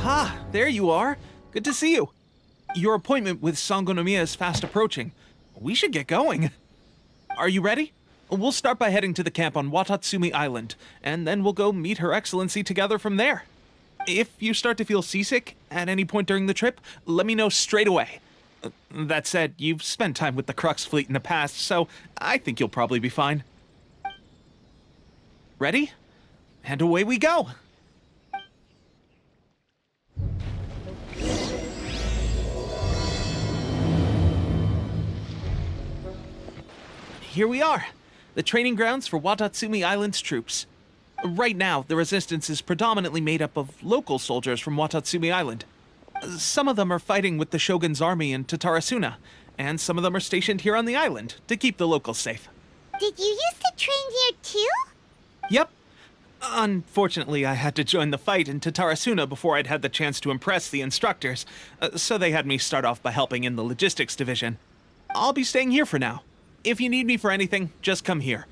Aha, there you are. Good to see you. Your appointment with Sangonomiya is fast approaching. We should get going. Are you ready? We'll start by heading to the camp on Watatsumi Island, and then we'll go meet Her Excellency together from there. If you start to feel seasick at any point during the trip, let me know straight away. That said, you've spent time with the Crux fleet in the past, so I think you'll probably be fine. Ready? And away we go! Here we are, the training grounds for Watatsumi Island's troops. Right now, the resistance is predominantly made up of local soldiers from Watatsumi Island. Some of them are fighting with the Shogun's army in Tatarasuna, and some of them are stationed here on the island to keep the locals safe. Did you used to train here too? Yep. Unfortunately, I had to join the fight in Tatarasuna before I'd had the chance to impress the instructors, so they had me start off by helping in the logistics division. I'll be staying here for now. If you need me for anything, just come here.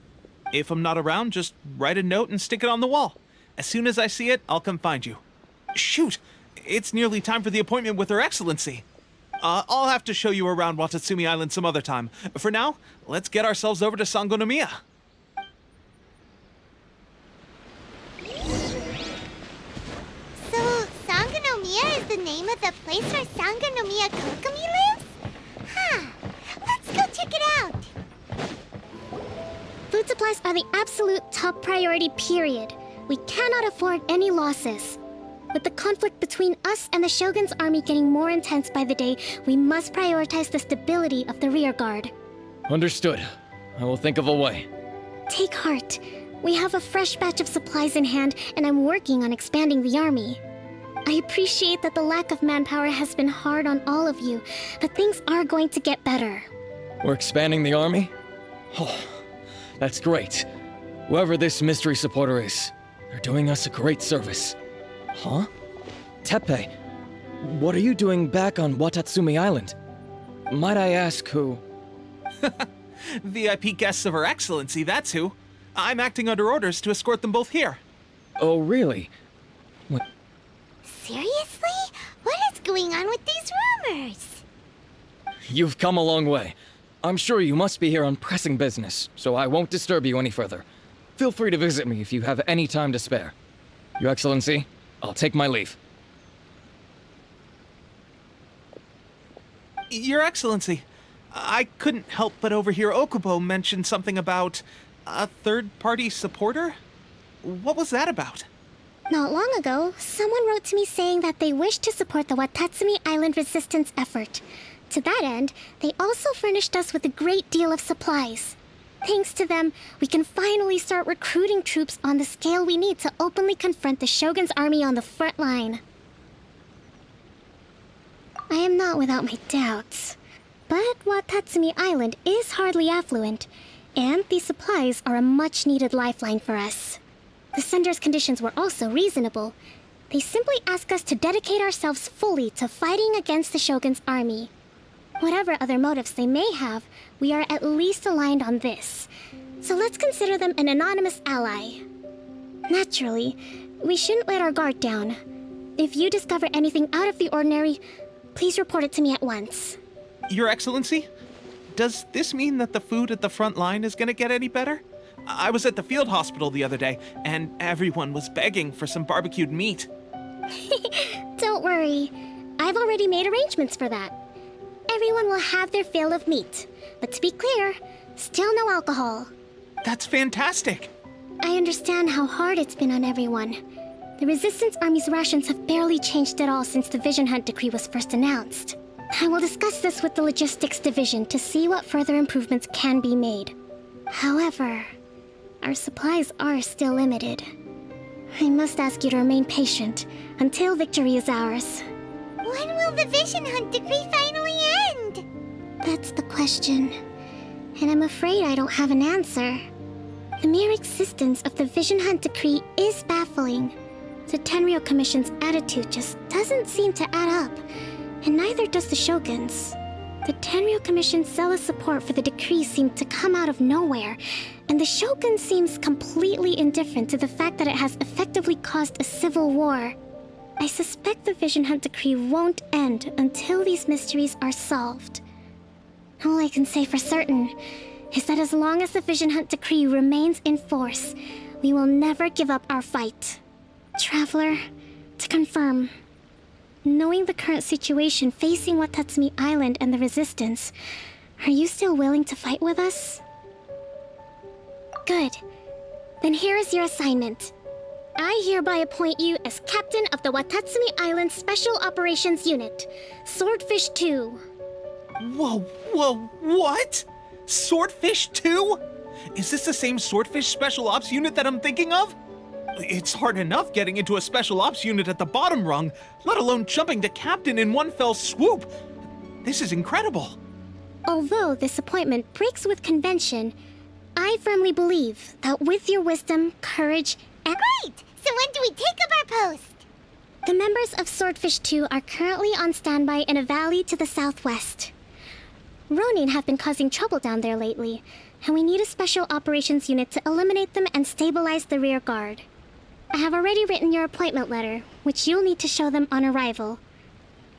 If I'm not around, just write a note and stick it on the wall. As soon as I see it, I'll come find you. Shoot! It's nearly time for the appointment with Her Excellency. I'll have to show you around Watatsumi Island some other time. For now, let's get ourselves over to Sangonomiya. So, Sangonomiya is the name of the place where Sangonomiya Kokomi lives? Huh. Let's go check it out. Food supplies are the absolute top priority, period. We cannot afford any losses. With the conflict between us and the Shogun's army getting more intense by the day, we must prioritize the stability of the rear guard. Understood. I will think of a way. Take heart. We have a fresh batch of supplies in hand, and I'm working on expanding the army. I appreciate that the lack of manpower has been hard on all of you, but things are going to get better. We're expanding the army? Oh, that's great. Whoever this mystery supporter is, they're doing us a great service. Huh? Teppei, what are you doing back on Watatsumi Island? Might I ask who? VIP guests of Her Excellency, that's who. I'm acting under orders to escort them both here. Oh, really? What? Seriously? What is going on with these rumors? You've come a long way. I'm sure you must be here on pressing business, so I won't disturb you any further. Feel free to visit me if you have any time to spare. Your Excellency, I'll take my leave. Your Excellency, I couldn't help but overhear Okubo mention something about a third-party supporter? What was that about? Not long ago, someone wrote to me saying that they wish to support the Watatsumi Island resistance effort. To that end, they also furnished us with a great deal of supplies. Thanks to them, we can finally start recruiting troops on the scale we need to openly confront the Shogun's army on the front line. I am not without my doubts, but Watatsumi Island is hardly affluent, and these supplies are a much-needed lifeline for us. The sender's conditions were also reasonable. They simply ask us to dedicate ourselves fully to fighting against the Shogun's army. Whatever other motives they may have, we are at least aligned on this. So let's consider them an anonymous ally. Naturally, we shouldn't let our guard down. If you discover anything out of the ordinary, please report it to me at once. Your Excellency, does this mean that the food at the front line is gonna get any better? I was at the field hospital the other day, and everyone was begging for some barbecued meat. Don't worry. I've already made arrangements for that. Everyone will have their fill of meat. But to be clear, still no alcohol. That's fantastic! I understand how hard it's been on everyone. The Resistance Army's rations have barely changed at all since the Vision Hunt decree was first announced. I will discuss this with the Logistics Division to see what further improvements can be made. However, our supplies are still limited. I must ask you to remain patient until victory is ours. When will the Vision Hunt decree finally end? That's the question. And I'm afraid I don't have an answer. The mere existence of the Vision Hunt decree is baffling. The Tenryou Commission's attitude just doesn't seem to add up, and neither does the Shogun's. The Tenryou Commission's zealous support for the decree seemed to come out of nowhere, and the Shogun seems completely indifferent to the fact that it has effectively caused a civil war. I suspect the Vision Hunt decree won't end until these mysteries are solved. All I can say for certain is that as long as the Vision Hunt decree remains in force, we will never give up our fight. Traveler, to confirm, knowing the current situation facing Watatsumi Island and the Resistance, are you still willing to fight with us? Good. Then here is your assignment. I hereby appoint you as captain of the Watatsumi Island Special Operations Unit, Swordfish 2. Whoa, what? Swordfish 2? Is this the same Swordfish Special Ops unit that I'm thinking of? It's hard enough getting into a Special Ops unit at the bottom rung, let alone jumping to captain in one fell swoop. This is incredible. Although this appointment breaks with convention, I firmly believe that with your wisdom, courage, and... Great! So when do we take up our post? The members of Swordfish 2 are currently on standby in a valley to the southwest. Ronin have been causing trouble down there lately, and we need a special operations unit to eliminate them and stabilize the rear guard. I have already written your appointment letter, which you'll need to show them on arrival.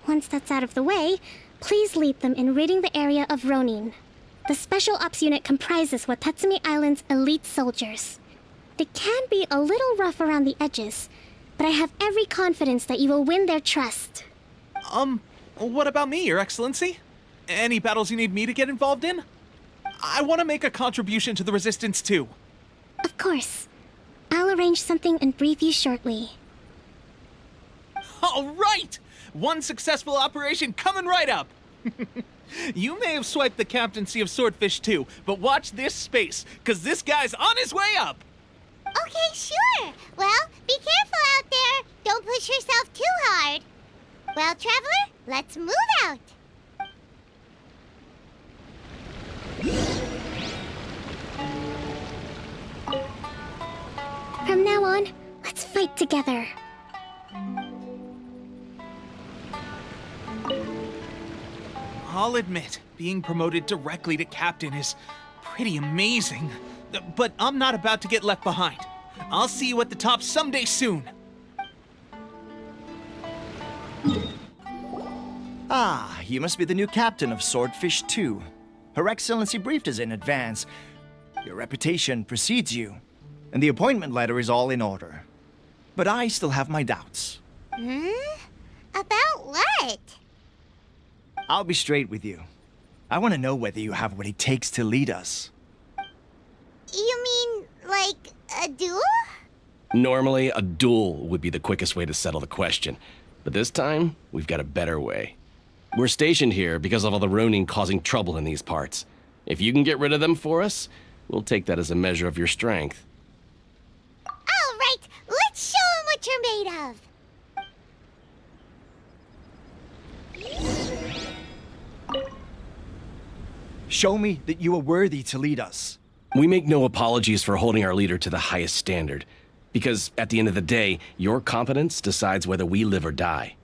Once that's out of the way, please lead them in ridding the area of Ronin. The Special Ops unit comprises Watatsumi Island's elite soldiers. They can be a little rough around the edges, but I have every confidence that you will win their trust. What about me, Your Excellency? Any battles you need me to get involved in? I want to make a contribution to the Resistance too. Of course. I'll arrange something and brief you shortly. All right! One successful operation coming right up! You may have swiped the captaincy of Swordfish 2, but watch this space, because this guy's on his way up! Okay, sure. Well, be careful out there. Don't push yourself too hard. Well, Traveler, let's move out. From now on, let's fight together. I'll admit, being promoted directly to captain is pretty amazing. But I'm not about to get left behind. I'll see you at the top someday soon. Ah, you must be the new captain of Swordfish 2. Her Excellency briefed us in advance. Your reputation precedes you, and the appointment letter is all in order. But I still have my doubts. About what? I'll be straight with you. I want to know whether you have what it takes to lead us. You mean, like, a duel? Normally, a duel would be the quickest way to settle the question. But this time, we've got a better way. We're stationed here because of all the Ronin causing trouble in these parts. If you can get rid of them for us, we'll take that as a measure of your strength. All right, let's show 'em what you're made of. Show me that you are worthy to lead us. We make no apologies for holding our leader to the highest standard, because at the end of the day, your competence decides whether we live or die.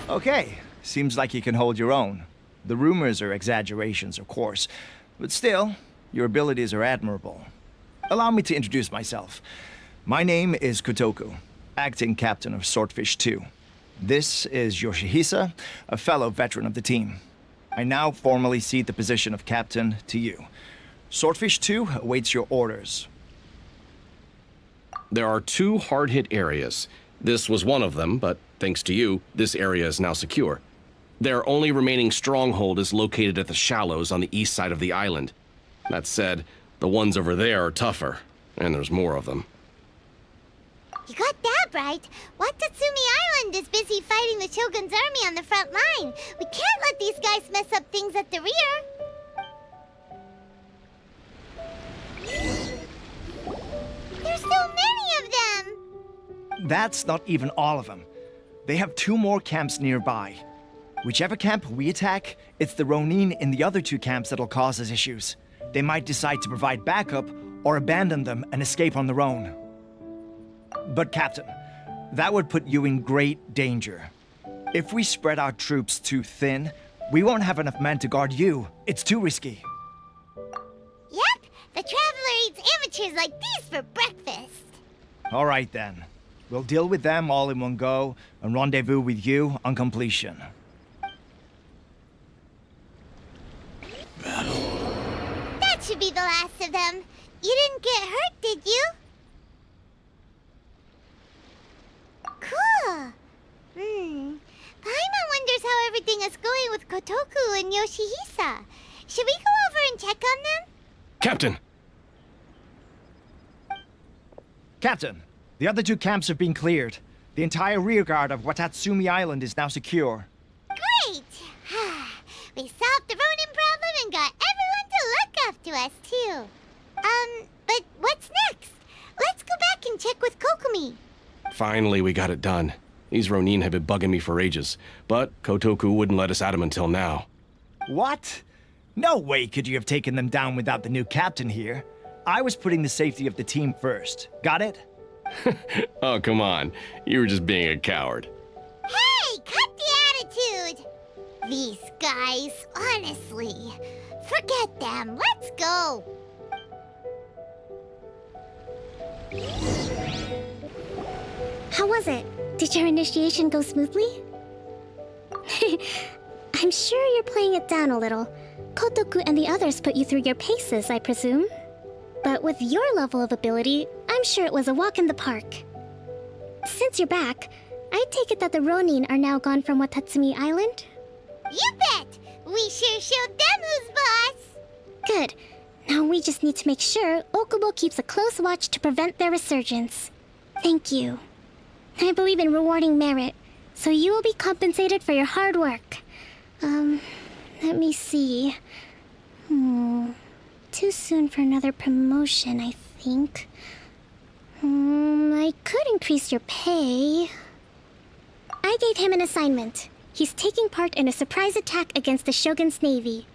Okay, seems like you can hold your own. The rumors are exaggerations, of course, but still, your abilities are admirable. Allow me to introduce myself. My name is Kotoku, acting captain of Swordfish 2. This is Yoshihisa, a fellow veteran of the team. I now formally cede the position of captain to you. Swordfish 2 awaits your orders. There are 2 hard-hit areas. This was one of them, but thanks to you, this area is now secure. Their only remaining stronghold is located at the shallows on the east side of the island. That said, the ones over there are tougher, and there's more of them. You got that right. Watatsumi Island is busy fighting the Shogun's army on the front line. We can't let these guys mess up things at the rear. There's so many of them! That's not even all of them. They have 2 more camps nearby. Whichever camp we attack, it's the Ronin in the other 2 camps that'll cause us issues. They might decide to provide backup or abandon them and escape on their own. But Captain, that would put you in great danger. If we spread our troops too thin, we won't have enough men to guard you. It's too risky. Yep, the Traveler eats amateurs like these for breakfast. All right then. We'll deal with them all in one go and rendezvous with you on completion. That should be the last of them. You didn't get hurt, did you? Cool. Paimon wonders how everything is going with Kotoku and Yoshihisa. Should we go over and check on them? Captain! Captain, the other two camps have been cleared. The entire rearguard of Watatsumi Island is now secure. Great! We solved the Ronin problem and got everyone to look after us, too. But what's next? Let's go back and check with Kokumi. Finally, we got it done. These Ronin have been bugging me for ages, but Kotoku wouldn't let us at them until now. What? No way could you have taken them down without the new captain here. I was putting the safety of the team first. Got it? Oh, come on. You were just being a coward. Hey, cut the attitude! These guys, honestly. Forget them. Let's go. How was it? Did your initiation go smoothly? I'm sure you're playing it down a little. Kotoku and the others put you through your paces, I presume. But with your level of ability, I'm sure it was a walk in the park. Since you're back, I take it that the Ronin are now gone from Watatsumi Island? You bet! We sure showed them who's boss! Good. Now we just need to make sure Okubo keeps a close watch to prevent their resurgence. Thank you. I believe in rewarding merit, so you will be compensated for your hard work. Let me see. Too soon for another promotion, I think. I could increase your pay. I gave him an assignment. He's taking part in a surprise attack against the Shogun's navy.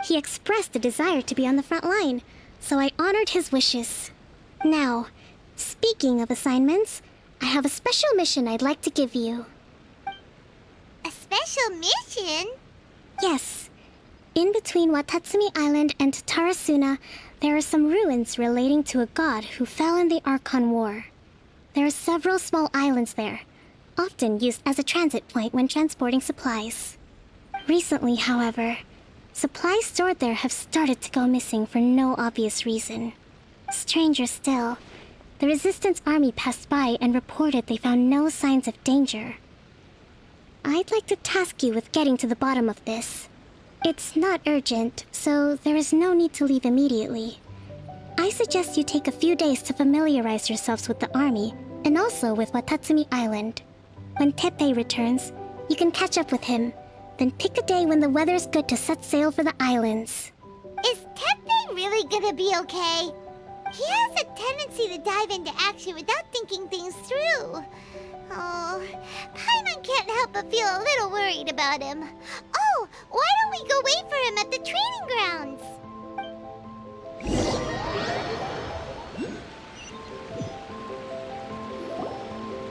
He expressed a desire to be on the front line, so I honored his wishes. Now, speaking of assignments, I have a special mission I'd like to give you. A special mission? Yes. In between Watatsumi Island and Tarasuna, there are some ruins relating to a god who fell in the Archon War. There are several small islands there, often used as a transit point when transporting supplies. Recently, however, supplies stored there have started to go missing for no obvious reason. Stranger still, the Resistance army passed by and reported they found no signs of danger. I'd like to task you with getting to the bottom of this. It's not urgent, so there is no need to leave immediately. I suggest you take a few days to familiarize yourselves with the army, and also with Watatsumi Island. When Teppei returns, you can catch up with him, then pick a day when the weather's good to set sail for the islands. Is Teppei really gonna be okay? He has a tendency to dive into action without thinking things through. Oh, Paimon can't help but feel a little worried about him. Oh, why don't we go wait for him at the training grounds?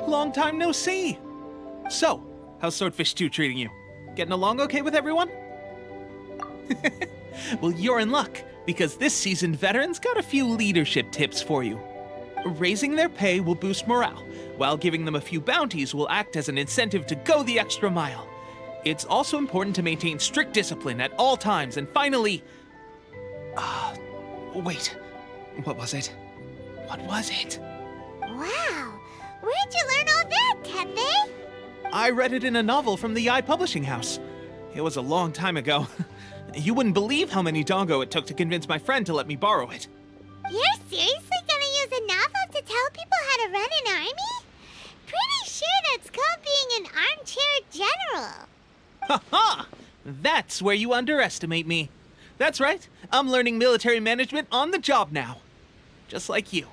Long time no see. So, how's Swordfish 2 treating you? Getting along okay with everyone? Well, you're in luck, because this seasoned veteran's got a few leadership tips for you. Raising their pay will boost morale, while giving them a few bounties will act as an incentive to go the extra mile. It's also important to maintain strict discipline at all times, and finally... wait. What was it? What was it? Wow, where'd you learn all that, Teppei? I read it in a novel from the Publishing House. It was a long time ago. You wouldn't believe how many doggo it took to convince my friend to let me borrow it. You're seriously gonna use a novel to tell people how to run an army? Pretty sure that's called being an armchair general. Ha ha! That's where you underestimate me. That's right, I'm learning military management on the job now. Just like you.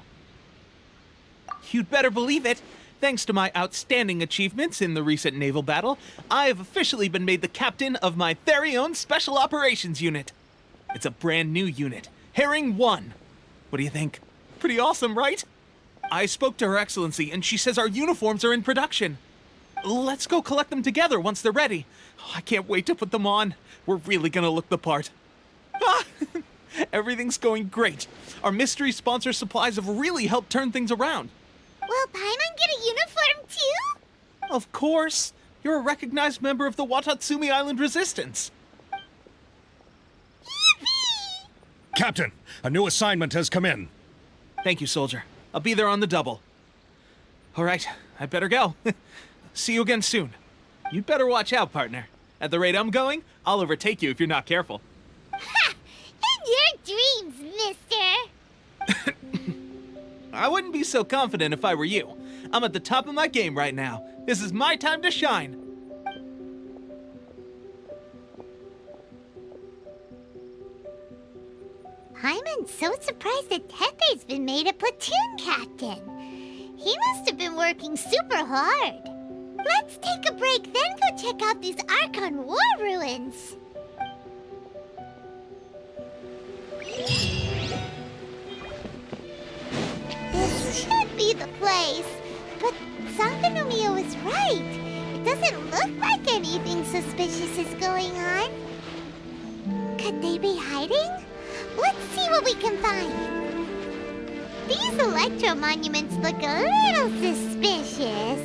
You'd better believe it. Thanks to my outstanding achievements in the recent naval battle, I have officially been made the captain of my very own Special Operations Unit. It's a brand new unit, Herring 1. What do you think? Pretty awesome, right? I spoke to Her Excellency, and she says our uniforms are in production. Let's go collect them together once they're ready. I can't wait to put them on. We're really gonna look the part. Ah, everything's going great. Our mystery sponsor supplies have really helped turn things around. Well, Will Paimon get a uniform too? Of course! You're a recognized member of the Watatsumi Island Resistance. Yippee! Captain, a new assignment has come in. Thank you, soldier. I'll be there on the double. All right, I'd better go. See you again soon. You'd better watch out, partner. At the rate I'm going, I'll overtake you if you're not careful. Ha! In your dreams, mister! I wouldn't be so confident if I were you. I'm at the top of my game right now. This is my time to shine. Paimon's so surprised that Tepe's been made a platoon captain. He must have been working super hard. Let's take a break, then go check out these Archon war ruins. This should be the place, but Sangonomiya was right. It doesn't look like anything suspicious is going on. Could they be hiding? Let's see what we can find. These electro monuments look a little suspicious.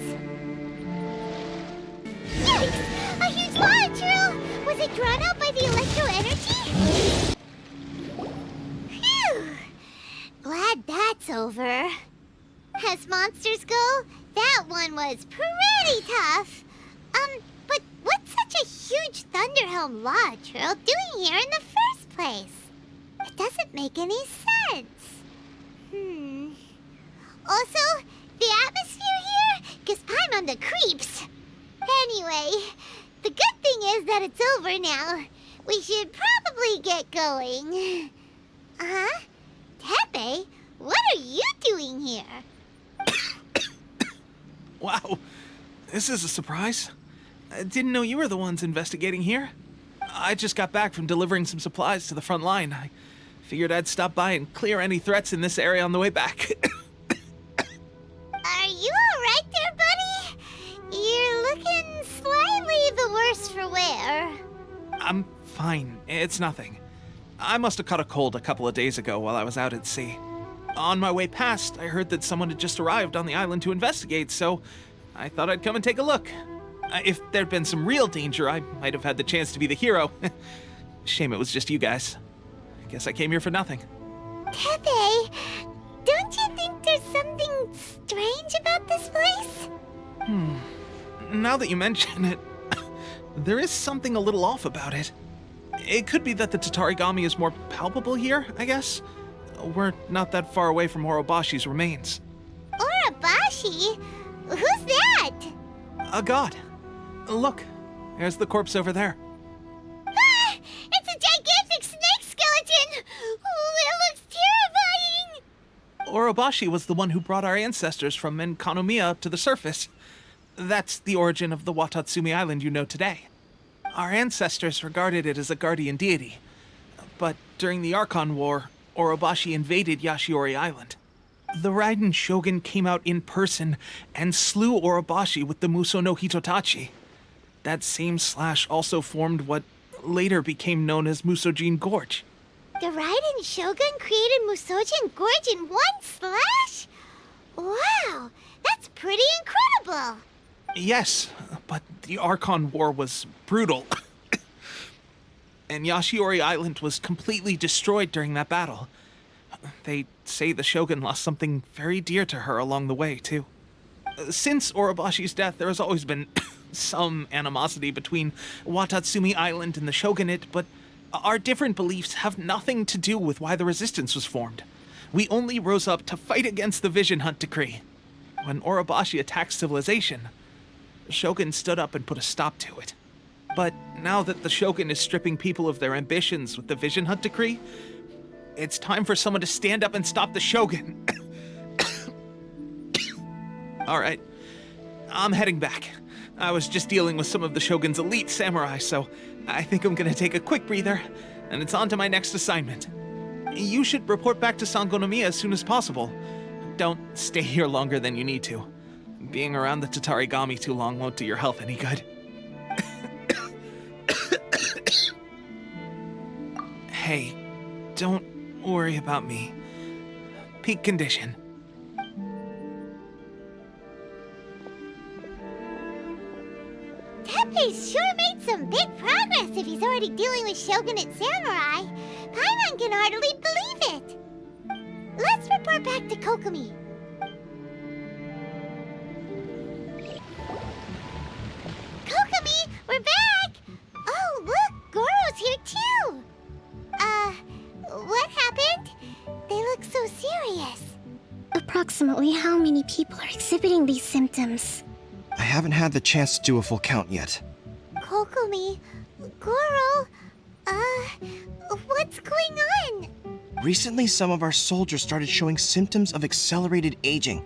Yikes! A huge lava drill! Was it drawn out by the electro energy? Phew! Glad that's over. As monsters go, that one was pretty tough. But what's such a huge Thunderhelm lava drill doing here in the first place? It doesn't make any sense. Also, the atmosphere here gives Paimon the creeps. Anyway, the good thing is that it's over now. We should probably get going. Huh? Tepe, what are you doing here? Wow, this is a surprise. I didn't know you were the ones investigating here. I just got back from delivering some supplies to the front line. I figured I'd stop by and clear any threats in this area on the way back. Are you alright there, buddy? You're looking slightly the worse for wear. I'm fine. It's nothing. I must have caught a cold a couple of days ago while I was out at sea. On my way past, I heard that someone had just arrived on the island to investigate, so I thought I'd come and take a look. If there'd been some real danger, I might have had the chance to be the hero. Shame it was just you guys. Guess I came here for nothing. Tepe, don't you think there's something strange about this place? Now that you mention it, there is something a little off about it. It could be that the Tatarigami is more palpable here, I guess. We're not that far away from Orobashi's remains. Orobashi? Who's that? A god. Look, there's the corpse over there. Ah! It's a gigantic snake skeleton! Oh, it looks terrifying! Orobashi was the one who brought our ancestors from Enkanomiya up to the surface. That's the origin of the Watatsumi Island you know today. Our ancestors regarded it as a guardian deity. But during the Archon War, Orobashi invaded Yashiori Island. The Raiden Shogun came out in person and slew Orobashi with the Muso no Hitotachi. That same slash also formed what later became known as Musojin Gorge. The Raiden Shogun created Musojin Gorge in one slash? Wow, that's pretty incredible! Yes, but the Archon War was brutal. And Yashiori Island was completely destroyed during that battle. They say the Shogun lost something very dear to her along the way, too. Since Orobashi's death, there has always been some animosity between Watatsumi Island and the Shogunate, but our different beliefs have nothing to do with why the resistance was formed. We only rose up to fight against the Vision Hunt Decree. When Orobashi attacked civilization, the Shogun stood up and put a stop to it. But now that the Shogun is stripping people of their ambitions with the Vision Hunt Decree, it's time for someone to stand up and stop the Shogun. All right, I'm heading back. I was just dealing with some of the Shogun's elite samurai, so I think I'm gonna take a quick breather, and it's on to my next assignment. You should report back to Sangonomiya as soon as possible. Don't stay here longer than you need to. Being around the Tatarigami too long won't do your health any good. Hey, don't worry about me. Peak condition. He's sure made some big progress if he's already dealing with Shogunate samurai. Paimon can hardly believe it. Let's report back to Kokomi. Kokomi, we're back! Oh, look, Goro's here too! What happened? They look so serious. Approximately how many people are exhibiting these symptoms? I haven't had the chance to do a full count yet. Kokomi, Goro, what's going on? Recently, some of our soldiers started showing symptoms of accelerated aging.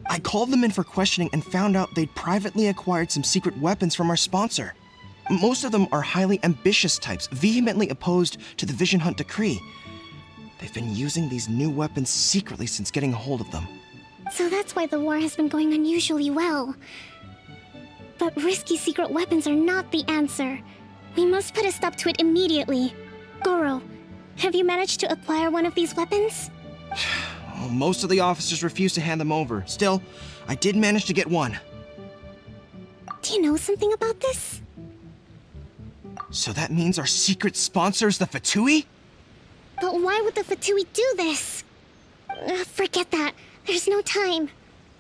I called them in for questioning and found out they'd privately acquired some secret weapons from our sponsor. Most of them are highly ambitious types, vehemently opposed to the Vision Hunt decree. They've been using these new weapons secretly since getting a hold of them. So that's why the war has been going unusually well. But risky secret weapons are not the answer. We must put a stop to it immediately. Goro, have you managed to acquire one of these weapons? Well, most of the officers refuse to hand them over. Still, I did manage to get one. Do you know something about this? So that means our secret sponsor is the Fatui? But why would the Fatui do this? Forget that. There's no time.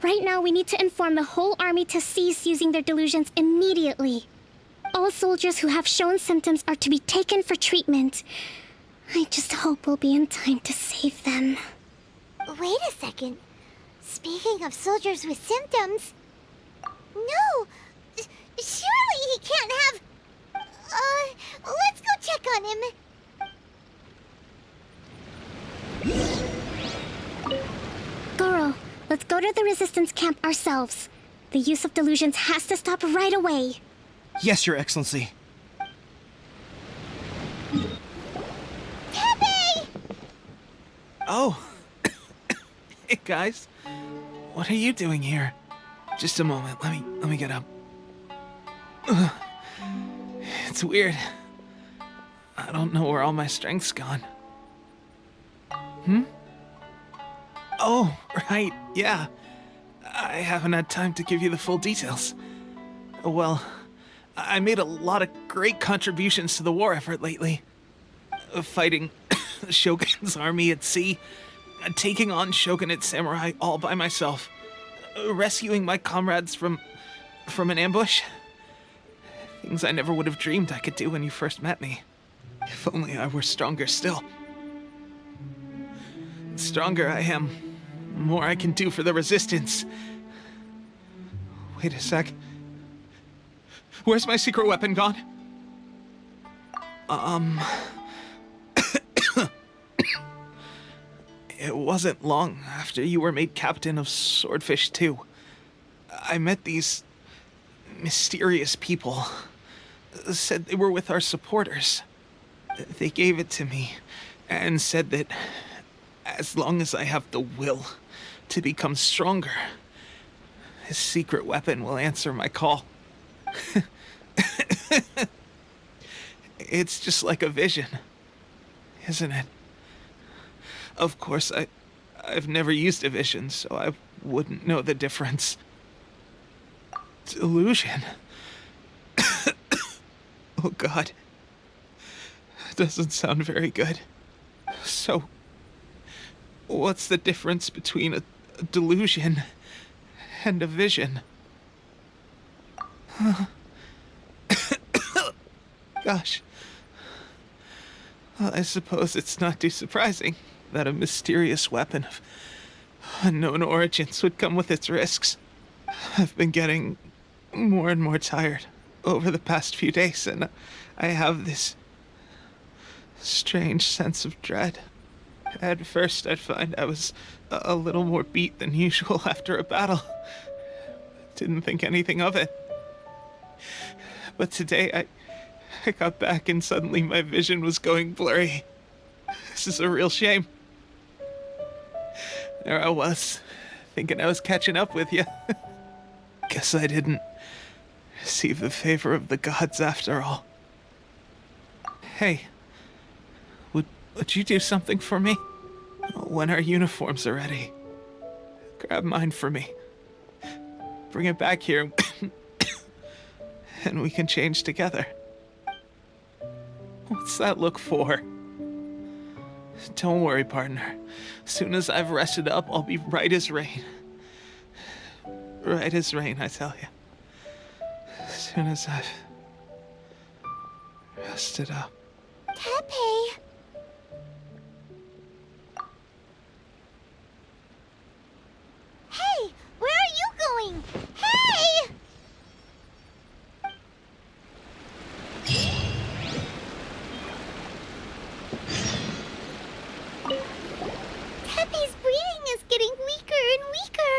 Right now, we need to inform the whole army to cease using their delusions immediately. All soldiers who have shown symptoms are to be taken for treatment. I just hope we'll be in time to save them. Wait a second. Speaking of soldiers with symptoms... No! Surely he can't have... let's go check on him. Goro, let's go to the resistance camp ourselves. The use of delusions has to stop right away. Yes, Your Excellency. Teppei! Oh. Hey, guys. What are you doing here? Just a moment. Let me get up. Ugh. It's weird. I don't know where all my strength's gone. Oh, right, yeah. I haven't had time to give you the full details. Well, I made a lot of great contributions to the war effort lately. Fighting Shogun's army at sea, taking on Shogunate samurai all by myself, rescuing my comrades from an ambush. Things I never would have dreamed I could do when you first met me. If only I were stronger still. The stronger I am, the more I can do for the Resistance. Wait a sec. Where's my secret weapon gone? It wasn't long after you were made captain of Swordfish 2. I met these mysterious people. Said they were with our supporters. They gave it to me and said that as long as I have the will to become stronger, his secret weapon will answer my call. It's just like a vision, isn't it? Of course, I've never used a vision, so I wouldn't know the difference. Delusion. Oh God. Doesn't sound very good. So, what's the difference between a delusion and a vision? Gosh. Well, I suppose it's not too surprising that a mysterious weapon of unknown origins would come with its risks. I've been getting more and more tired over the past few days, and I have this strange sense of dread. At first, I'd find I was a little more beat than usual after a battle. Didn't think anything of it. But today, I got back and suddenly my vision was going blurry. This is a real shame. There I was, thinking I was catching up with you. Guess I didn't receive the favor of the gods after all. Hey, would you do something for me? When our uniforms are ready, grab mine for me. Bring it back here, and we can change together. What's that look for? Don't worry, partner. Soon as I've rested up, I'll be right as rain. Right as rain, I tell you. Soon as I've rested up. Tepe. Hey, where are you going? Hey! Tepe's breathing is getting weaker and weaker.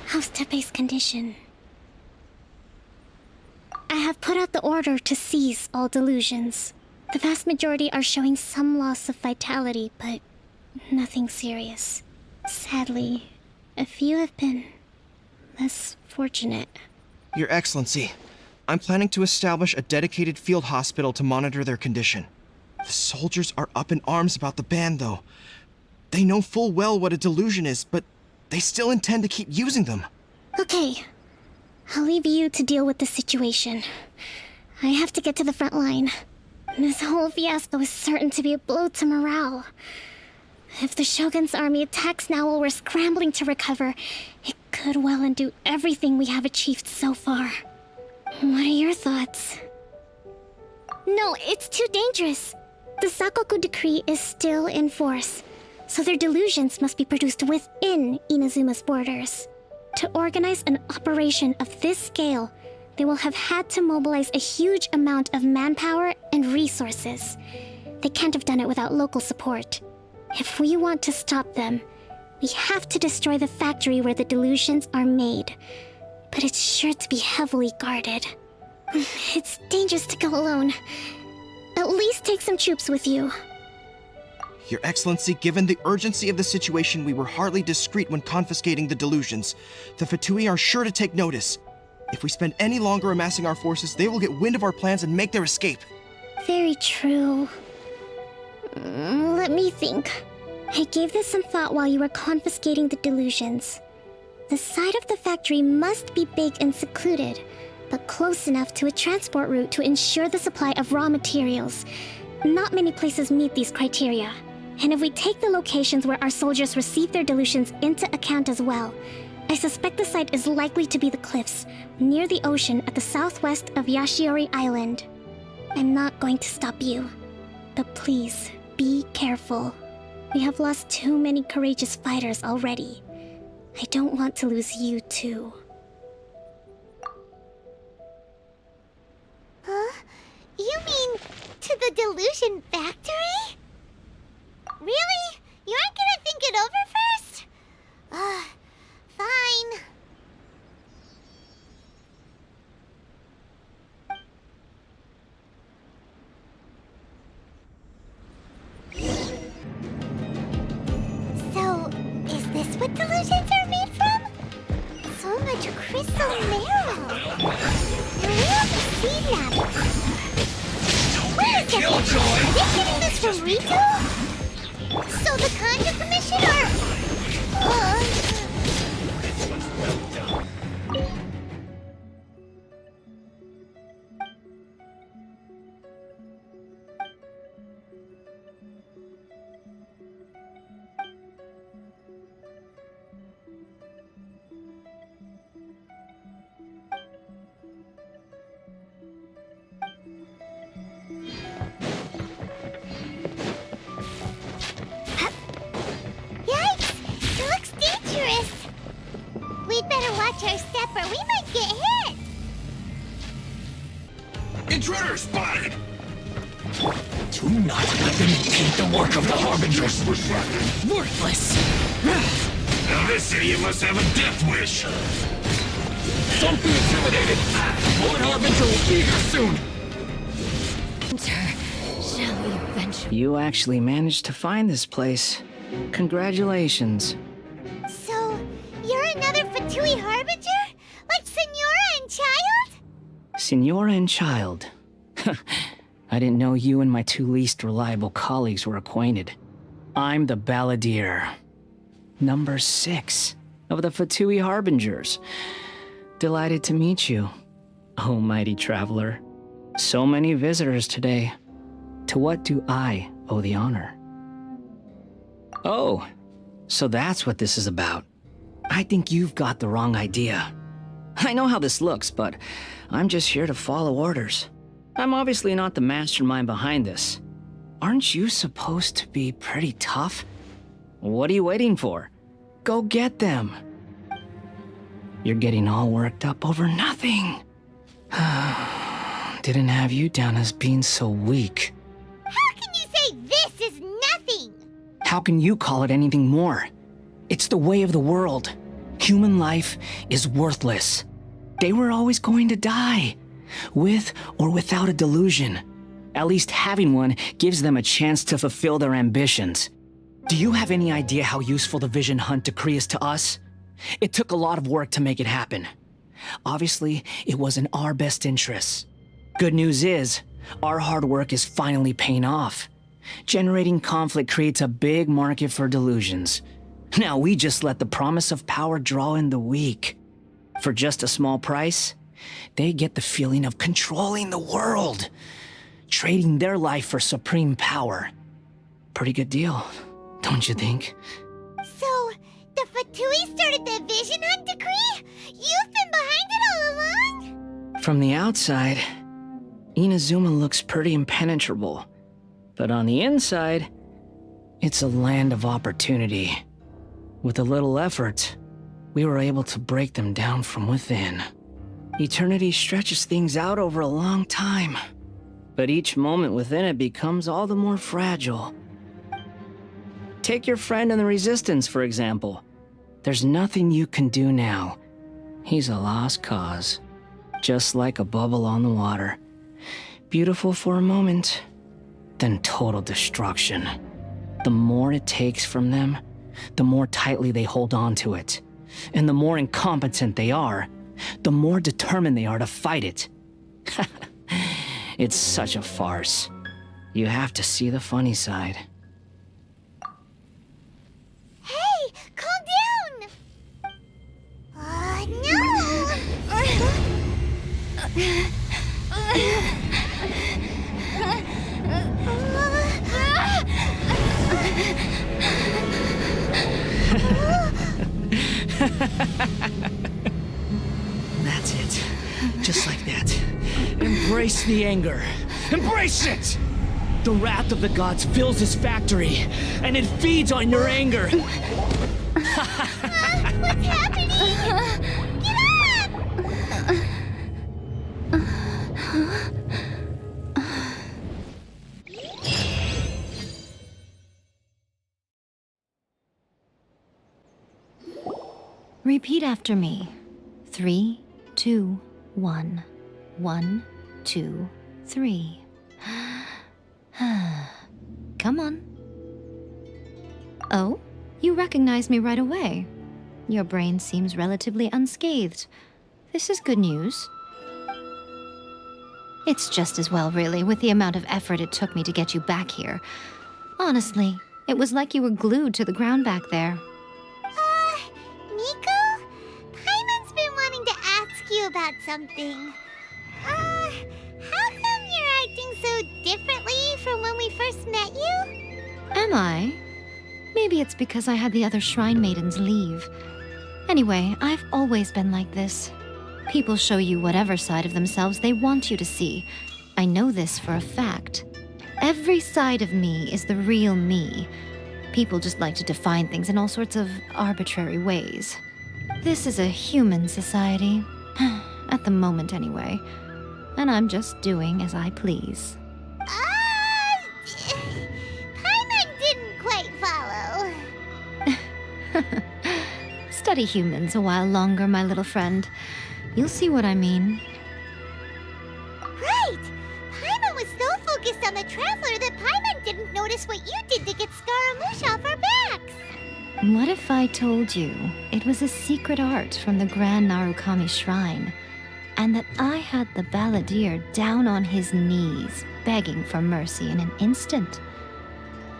How's Tepe's condition? I have put out the order to seize all delusions. The vast majority are showing some loss of vitality, but nothing serious. Sadly, a few have been less fortunate. Your Excellency, I'm planning to establish a dedicated field hospital to monitor their condition. The soldiers are up in arms about the ban, though. They know full well what a delusion is, but they still intend to keep using them. Okay, I'll leave you to deal with the situation. I have to get to the front line. This whole fiasco is certain to be a blow to morale. If the Shogun's army attacks now while we're scrambling to recover, it could well undo everything we have achieved so far. What are your thoughts? No, it's too dangerous. The Sakoku decree is still in force, so their delusions must be produced within Inazuma's borders. To organize an operation of this scale, they will have had to mobilize a huge amount of manpower and resources. They can't have done it without local support. If we want to stop them, we have to destroy the factory where the delusions are made. But it's sure to be heavily guarded. It's dangerous to go alone. At least take some troops with you. Your Excellency, given the urgency of the situation, we were hardly discreet when confiscating the delusions. The Fatui are sure to take notice. If we spend any longer amassing our forces, they will get wind of our plans and make their escape. Very true. Let me think. I gave this some thought while you were confiscating the delusions. The side of the factory must be big and secluded, but close enough to a transport route to ensure the supply of raw materials. Not many places meet these criteria. And if we take the locations where our soldiers receive their delusions into account as well, I suspect the site is likely to be the cliffs near the ocean at the southwest of Yashiori Island. I'm not going to stop you, but please be careful. We have lost too many courageous fighters already. I don't want to lose you too. Huh? You mean to the delusion factory? Really? You aren't gonna think it over first? Fine. So, is this what delusions are made from? So much crystal marrow. And we haven't seen that before. Wait a second. Are they getting this from Rito? So the Conja Commission We'd better watch our step or we might get hit! Intruder spotted! Do not let them impede the work of the Harbingers! Worthless! Now this idiot must have a death wish! Don't be intimidated! Lord Harbinger will be here soon! Shall we eventually... You actually managed to find this place. Congratulations. So, you're another Fatui Harbinger? Like Senora and Child? Senora and Child. I didn't know you and my two least reliable colleagues were acquainted. I'm the Balladeer. number 6 of the Fatui Harbingers. Delighted to meet you, oh mighty traveler. So many visitors today. To what do I owe the honor? Oh, so that's what this is about. I think you've got the wrong idea. I know how this looks, but I'm just here to follow orders. I'm obviously not the mastermind behind this. Aren't you supposed to be pretty tough? What are you waiting for? Go get them. You're getting all worked up over nothing. Didn't have you down as being so weak. How can you say this is nothing? How can you call it anything more? It's the way of the world. Human life is worthless. They were always going to die, with or without a delusion. At least having one gives them a chance to fulfill their ambitions. Do you have any idea how useful the Vision Hunt decree is to us? It took a lot of work to make it happen. Obviously, it was in our best interests. Good news is, our hard work is finally paying off. Generating conflict creates a big market for delusions. Now we just let the promise of power draw in the weak. For just a small price, they get the feeling of controlling the world, trading their life for supreme power. Pretty good deal, don't you think? So, the Fatui started the Vision Hunt decree? You've been behind it all along? From the outside, Inazuma looks pretty impenetrable. But on the inside, it's a land of opportunity. With a little effort, we were able to break them down from within. Eternity stretches things out over a long time, but each moment within it becomes all the more fragile. Take your friend in the Resistance, for example. There's nothing you can do now. He's a lost cause, just like a bubble on the water. Beautiful for a moment, then total destruction. The more it takes from them, the more tightly they hold on to it. And the more incompetent they are, the more determined they are to fight it. It's such a farce. You have to see the funny side. Hey, calm down! That's it. Just like that. Embrace the anger. Embrace it! The wrath of the gods fills this factory, and it feeds on your anger. What's happening? Get up! Repeat after me. 3, 2, 1. 1, 2, 3. Come on. Oh, you recognize me right away. Your brain seems relatively unscathed. This is good news. It's just as well, really, with the amount of effort it took me to get you back here. Honestly, it was like you were glued to the ground back there. Nico? Paimon's been wanting to ask you about something. How come you're acting so differently from when we first met you? Am I? Maybe it's because I had the other Shrine Maidens leave. Anyway, I've always been like this. People show you whatever side of themselves they want you to see. I know this for a fact. Every side of me is the real me. People just like to define things in all sorts of arbitrary ways. This is a human society. At the moment, anyway. And I'm just doing as I please. Paimon didn't quite follow. Study humans a while longer, my little friend. You'll see what I mean. Right! Paimon was so focused on the Traveler that Paimon didn't notice what you did to get Scaramouche off our backs. What if I told you it was a secret art from the Grand Narukami Shrine, and that I had the balladeer down on his knees, begging for mercy in an instant?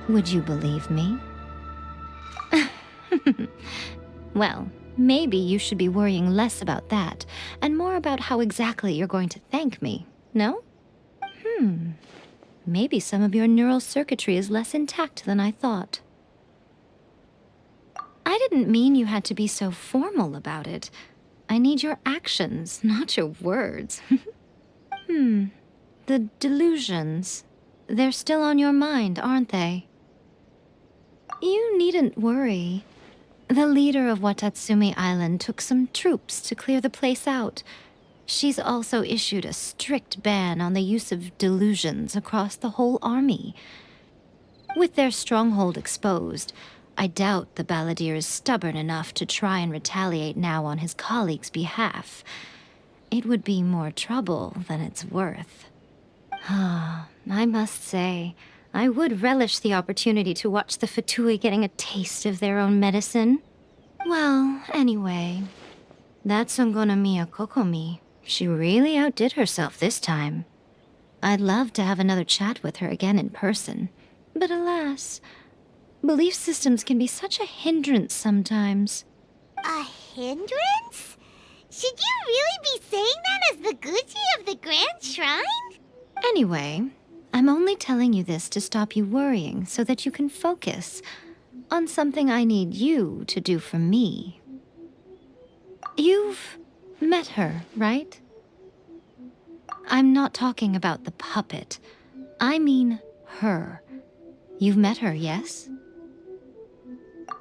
Would you believe me? Well, maybe you should be worrying less about that, and more about how exactly you're going to thank me, no? Maybe some of your neural circuitry is less intact than I thought. I didn't mean you had to be so formal about it. I need your actions, not your words. The delusions. They're still on your mind, aren't they? You needn't worry. The leader of Watatsumi Island took some troops to clear the place out. She's also issued a strict ban on the use of delusions across the whole army. With their stronghold exposed, I doubt the balladeer is stubborn enough to try and retaliate now on his colleague's behalf. It would be more trouble than it's worth. I must say, I would relish the opportunity to watch the Fatui getting a taste of their own medicine. Well, anyway, that Songonomiya Kokomi, she really outdid herself this time. I'd love to have another chat with her again in person, but alas, belief systems can be such a hindrance sometimes. A hindrance? Should you really be saying that as the Gucci of the Grand Shrine? Anyway, I'm only telling you this to stop you worrying so that you can focus on something I need you to do for me. You've met her, right? I'm not talking about the puppet. I mean her. You've met her, yes?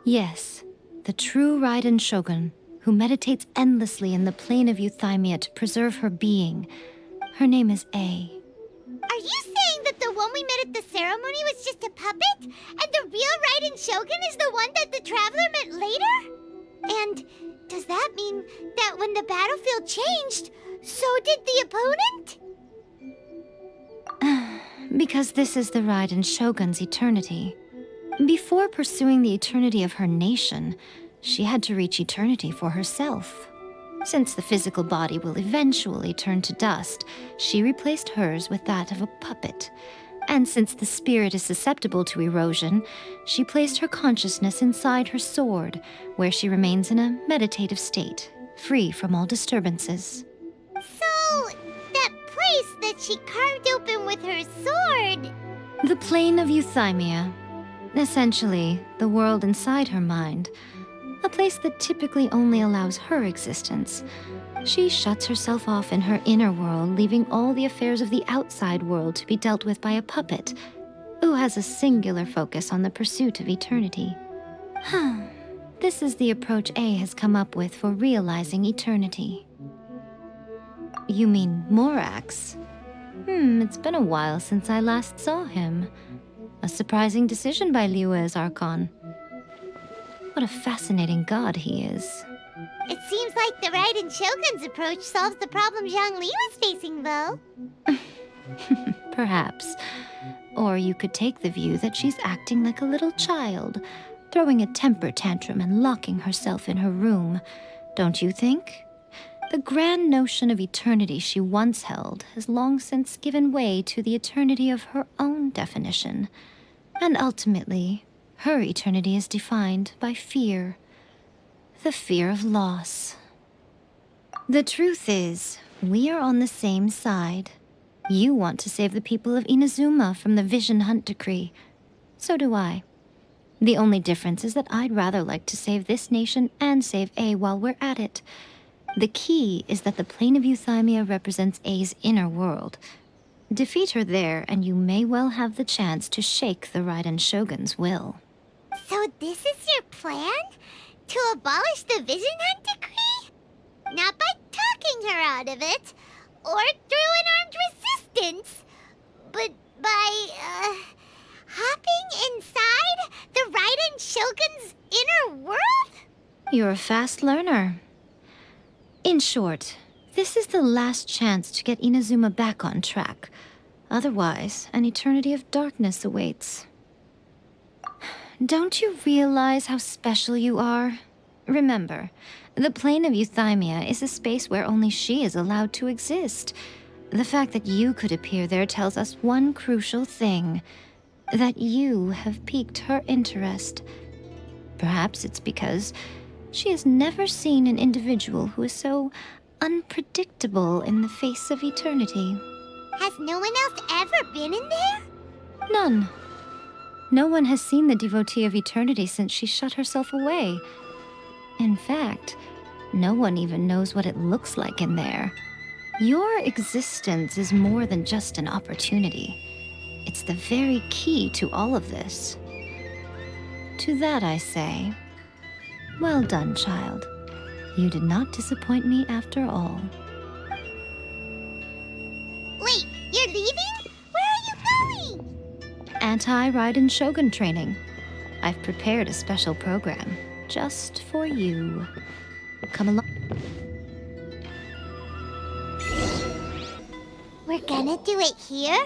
Yes, the true Raiden Shogun, who meditates endlessly in the plane of Euthymia to preserve her being. Her name is A. Are you saying that the one we met at the ceremony was just a puppet? And the real Raiden Shogun is the one that the Traveler met later? And does that mean that when the battlefield changed, so did the opponent? Because this is the Raiden Shogun's eternity. Before pursuing the eternity of her nation, she had to reach eternity for herself. Since the physical body will eventually turn to dust, she replaced hers with that of a puppet. And since the spirit is susceptible to erosion, she placed her consciousness inside her sword, where she remains in a meditative state, free from all disturbances. So, that place that she carved open with her sword... The plane of Euthymia. Essentially, the world inside her mind. A place that typically only allows her existence. She shuts herself off in her inner world, leaving all the affairs of the outside world to be dealt with by a puppet, who has a singular focus on the pursuit of eternity. This is the approach A has come up with for realizing eternity. You mean Morax? It's been a while since I last saw him. A surprising decision by Liu's Archon. What a fascinating god he is. It seems like the Raiden Shogun's approach solves the problem Zhang Li was facing, though. Perhaps. Or you could take the view that she's acting like a little child, throwing a temper tantrum and locking herself in her room. Don't you think? The grand notion of eternity she once held has long since given way to the eternity of her own definition. And ultimately, her eternity is defined by fear. The fear of loss. The truth is, we are on the same side. You want to save the people of Inazuma from the Vision Hunt decree. So do I. The only difference is that I'd rather like to save this nation and save A while we're at it. The key is that the plane of Euthymia represents A's inner world. Defeat her there, and you may well have the chance to shake the Raiden Shogun's will. So this is your plan? To abolish the Vision Hunt decree? Not by talking her out of it, or through an armed resistance, but by, hopping inside the Raiden Shogun's inner world? You're a fast learner. In short, this is the last chance to get Inazuma back on track. Otherwise, an eternity of darkness awaits. Don't you realize how special you are? Remember, the plane of Euthymia is a space where only she is allowed to exist. The fact that you could appear there tells us one crucial thing. That you have piqued her interest. Perhaps it's because she has never seen an individual who is so unpredictable in the face of eternity. Has no one else ever been in there? None. No one has seen the devotee of eternity since she shut herself away. In fact, no one even knows what it looks like in there. Your existence is more than just an opportunity. It's the very key to all of this. To that I say, well done, child. You did not disappoint me after all. Wait, you're leaving? Where are you going? Anti-Raiden Shogun training. I've prepared a special program just for you. Come along. We're gonna do it here?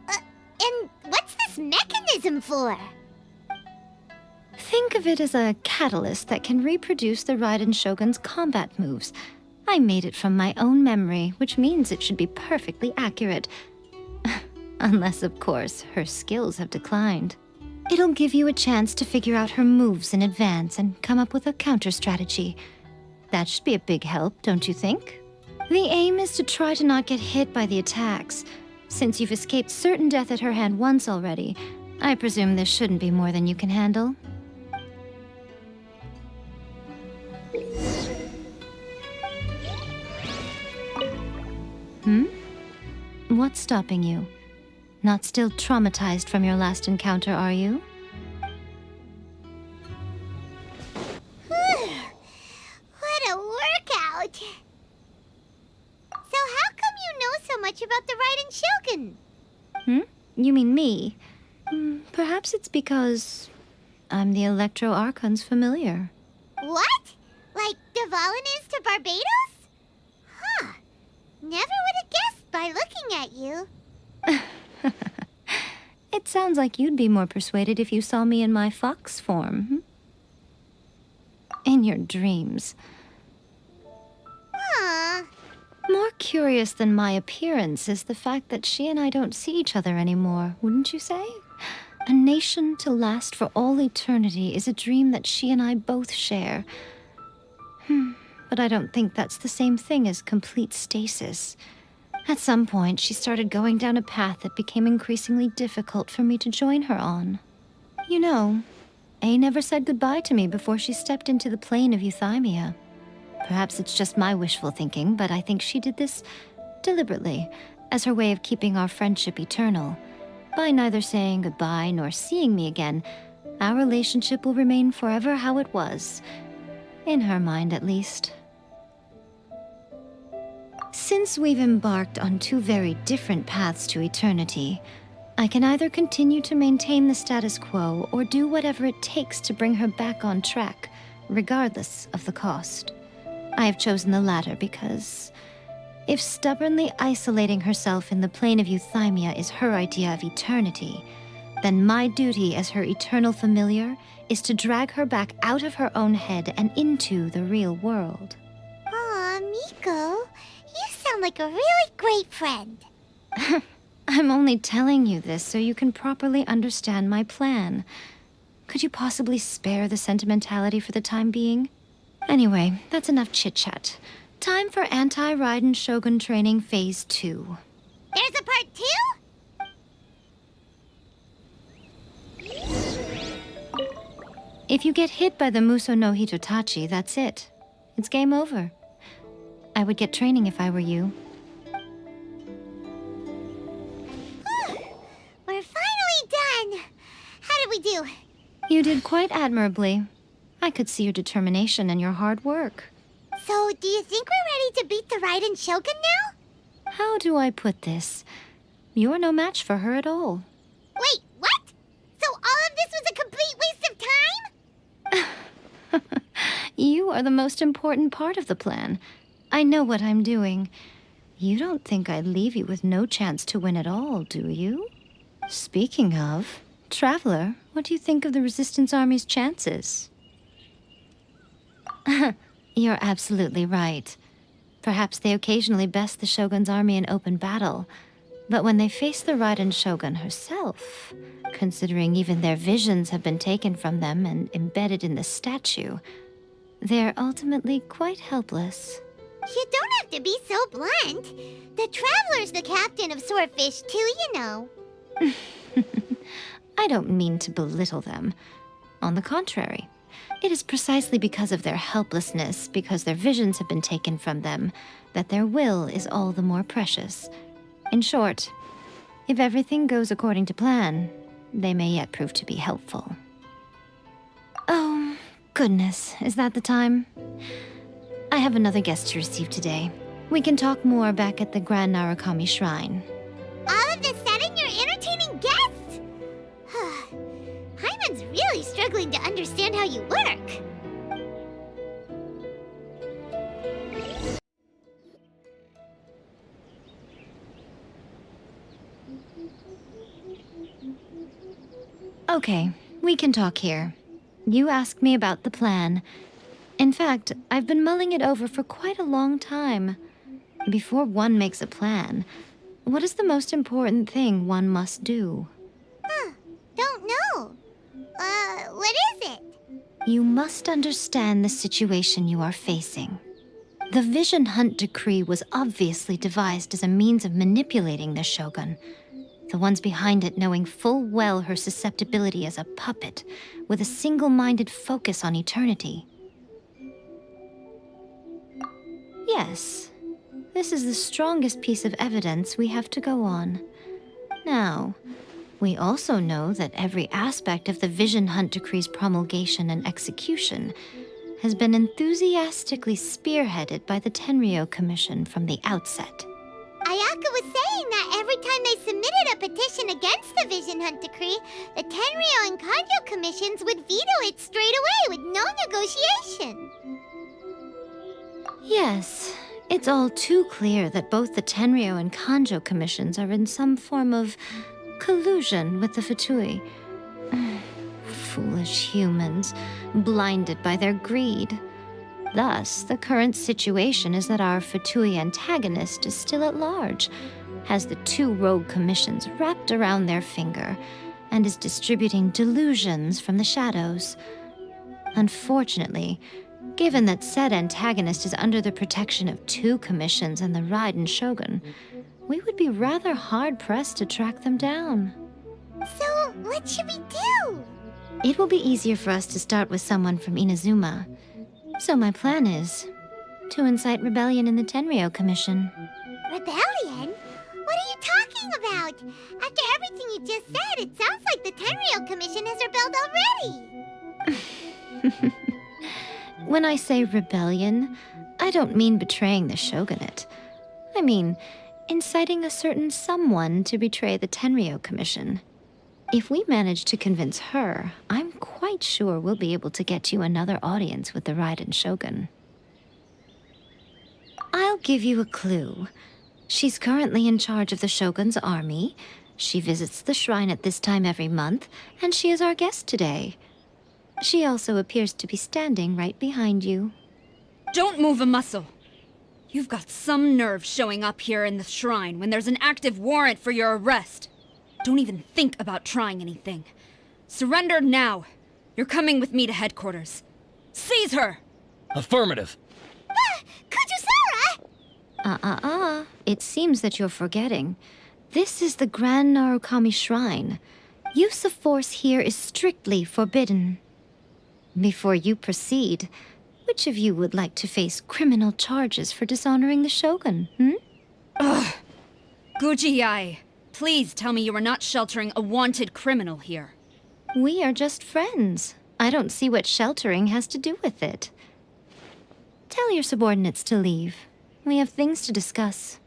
And what's this mechanism for? Think of it as a catalyst that can reproduce the Raiden Shogun's combat moves. I made it from my own memory, which means it should be perfectly accurate. Unless, of course, her skills have declined. It'll give you a chance to figure out her moves in advance and come up with a counter-strategy. That should be a big help, don't you think? The aim is to try to not get hit by the attacks. Since you've escaped certain death at her hand once already, I presume this shouldn't be more than you can handle. What's stopping you? Not still traumatized from your last encounter, are you? What a workout! So how come you know so much about the Raiden Shogun? You mean me? Perhaps it's because I'm the Electro Archon's familiar. What? Like Devalin is to Barbados? Huh. Never would have guessed by looking at you. It sounds like you'd be more persuaded if you saw me in my fox form. In your dreams. Huh. More curious than my appearance is the fact that she and I don't see each other anymore, wouldn't you say? A nation to last for all eternity is a dream that she and I both share. But I don't think that's the same thing as complete stasis. At some point, she started going down a path that became increasingly difficult for me to join her on. You know, A never said goodbye to me before she stepped into the plane of euthymia. Perhaps it's just my wishful thinking, but I think she did this deliberately, as her way of keeping our friendship eternal. By neither saying goodbye nor seeing me again, our relationship will remain forever how it was. In her mind, at least. Since we've embarked on two very different paths to eternity, I can either continue to maintain the status quo or do whatever it takes to bring her back on track, regardless of the cost. I have chosen the latter because if stubbornly isolating herself in the plane of euthymia is her idea of eternity, then my duty as her eternal familiar is to drag her back out of her own head and into the real world. Aw, Miko, you sound like a really great friend. I'm only telling you this so you can properly understand my plan. Could you possibly spare the sentimentality for the time being? Anyway, that's enough chit-chat. Time for Anti-Raiden Shogun Training Phase 2. There's a part 2? If you get hit by the Muso no Hitotachi, that's it. It's game over. I would get training if I were you. We're finally done. How did we do? You did quite admirably. I could see your determination and your hard work. So, do you think we're ready to beat the Raiden Shogun now? How do I put this? You're no match for her at all. Wait, what? So all of this was a complete waste of time? You are the most important part of the plan. I know what I'm doing. You don't think I'd leave you with no chance to win at all, do you? Speaking of, Traveler, what do you think of the Resistance Army's chances? You're absolutely right. Perhaps they occasionally best the Shogun's army in open battle, But when they face the Raiden Shogun herself, considering even their visions have been taken from them and embedded in the statue, they're ultimately quite helpless. You don't have to be so blunt. The Traveler's the captain of Swordfish too, you know. I don't mean to belittle them. On the contrary, it is precisely because of their helplessness, because their visions have been taken from them, that their will is all the more precious. In short, if everything goes according to plan, they may yet prove to be helpful. Oh, goodness, is that the time? I have another guest to receive today. We can talk more back at the Grand Narukami Shrine. All of this sudden, you're entertaining guests? Paimon's really struggling to understand how you work. Okay, we can talk here. You asked me about the plan. In fact, I've been mulling it over for quite a long time. Before one makes a plan, what is the most important thing one must do? Don't know. What is it? You must understand the situation you are facing. The Vision Hunt Decree was obviously devised as a means of manipulating the Shogun, the ones behind it knowing full well her susceptibility as a puppet, with a single-minded focus on eternity. Yes, this is the strongest piece of evidence we have to go on. Now, we also know that every aspect of the Vision Hunt Decree's promulgation and execution has been enthusiastically spearheaded by the Tenryou Commission from the outset. Ayaka was saying that every time they submitted a petition against the Vision Hunt Decree, the Tenryou and Kanjo commissions would veto it straight away with no negotiation. Yes, it's all too clear that both the Tenryou and Kanjo commissions are in some form of collusion with the Fatui. Foolish humans, blinded by their greed. Thus, the current situation is that our Fatui antagonist is still at large, has the two rogue commissions wrapped around their finger, and is distributing delusions from the shadows. Unfortunately, given that said antagonist is under the protection of two commissions and the Raiden Shogun, we would be rather hard-pressed to track them down. So, what should we do? It will be easier for us to start with someone from Inazuma. So my plan is to incite rebellion in the Tenryou Commission. Rebellion? What are you talking about? After everything you just said, it sounds like the Tenryou Commission has rebelled already. When I say rebellion, I don't mean betraying the shogunate. I mean inciting a certain someone to betray the Tenryou Commission. If we manage to convince her, I'm quite sure we'll be able to get you another audience with the Raiden Shogun. I'll give you a clue. She's currently in charge of the Shogun's army. She visits the shrine at this time every month, and she is our guest today. She also appears to be standing right behind you. Don't move a muscle. You've got some nerve showing up here in the shrine when there's an active warrant for your arrest. Don't even think about trying anything. Surrender now. You're coming with me to headquarters. Seize her! Affirmative. Kujusara! It seems that you're forgetting. This is the Grand Narukami Shrine. Use of force here is strictly forbidden. Before you proceed, which of you would like to face criminal charges for dishonoring the Shogun, Ugh! Guji-ai, please tell me you are not sheltering a wanted criminal here. We are just friends. I don't see what sheltering has to do with it. Tell your subordinates to leave. We have things to discuss.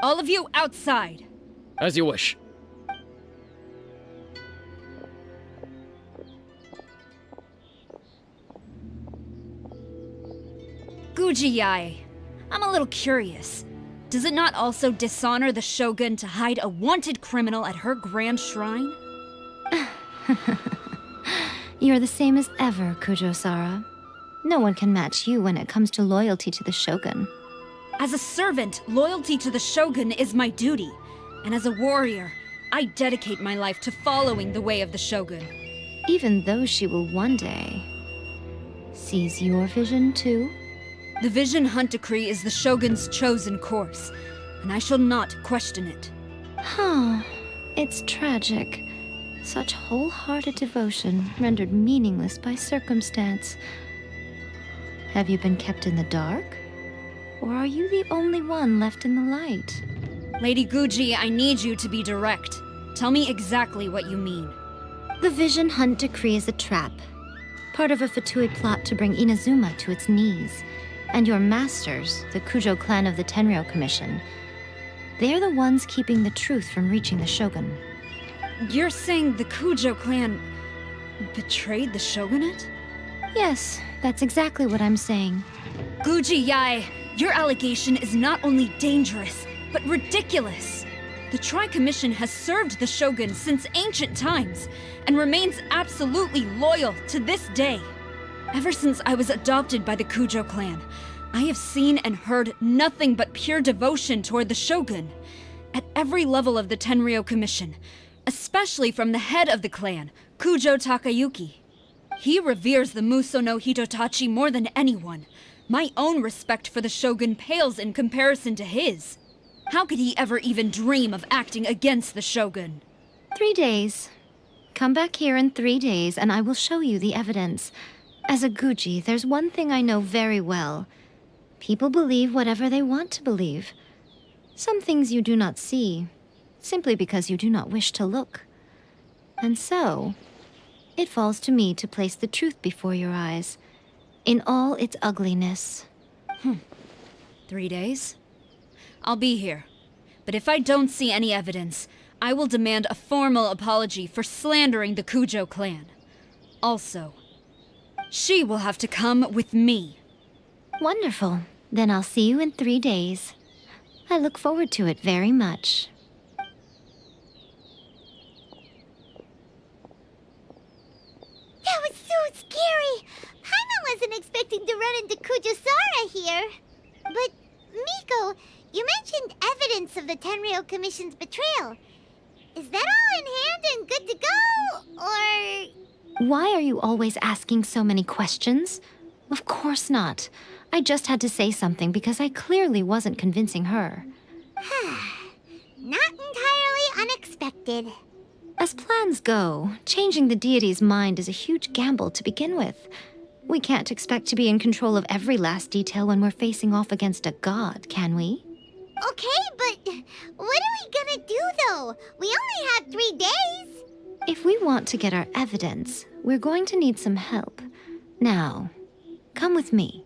All of you outside! As you wish. Guji-ai, I'm a little curious. Does it not also dishonor the Shogun to hide a wanted criminal at her grand shrine? You're the same as ever, Kujo-sara. No one can match you when it comes to loyalty to the Shogun. As a servant, loyalty to the Shogun is my duty. And as a warrior, I dedicate my life to following the way of the Shogun. Even though she will one day seize your vision too? The Vision Hunt Decree is the Shogun's chosen course, and I shall not question it. Huh. It's tragic. Such wholehearted devotion rendered meaningless by circumstance. Have you been kept in the dark? Or are you the only one left in the light? Lady Guji, I need you to be direct. Tell me exactly what you mean. The Vision Hunt Decree is a trap. Part of a Fatui plot to bring Inazuma to its knees. And your masters, the Kujo clan of the Tenryou Commission, they're the ones keeping the truth from reaching the Shogun. You're saying the Kujo clan betrayed the shogunate? Yes, that's exactly what I'm saying. Guji Yae, your allegation is not only dangerous, but ridiculous. The Tri-Commission has served the Shogun since ancient times, and remains absolutely loyal to this day. Ever since I was adopted by the Kujo clan, I have seen and heard nothing but pure devotion toward the Shogun. At every level of the Tenryou Commission, especially from the head of the clan, Kujo Takayuki. He reveres the Muso no Hitotachi more than anyone. My own respect for the Shogun pales in comparison to his. How could he ever even dream of acting against the Shogun? 3 days. Come back here in 3 days and I will show you the evidence. As a Guji, there's one thing I know very well. People believe whatever they want to believe. Some things you do not see, simply because you do not wish to look. And so, it falls to me to place the truth before your eyes, in all its ugliness. 3 days? I'll be here. But if I don't see any evidence, I will demand a formal apology for slandering the Kujo clan. Also, she will have to come with me. Wonderful. Then I'll see you in 3 days. I look forward to it very much. That was so scary! Paimon wasn't expecting to run into Kujosara here. But, Miko, you mentioned evidence of the Tenryou Commission's betrayal. Is that all in hand and good to go, or...? Why are you always asking so many questions? Of course not. I just had to say something because I clearly wasn't convincing her. Not entirely unexpected. As plans go, changing the deity's mind is a huge gamble to begin with. We can't expect to be in control of every last detail when we're facing off against a god, can we? Okay, but what are we gonna do, though? We only have 3 days. If we want to get our evidence, we're going to need some help. Now, come with me.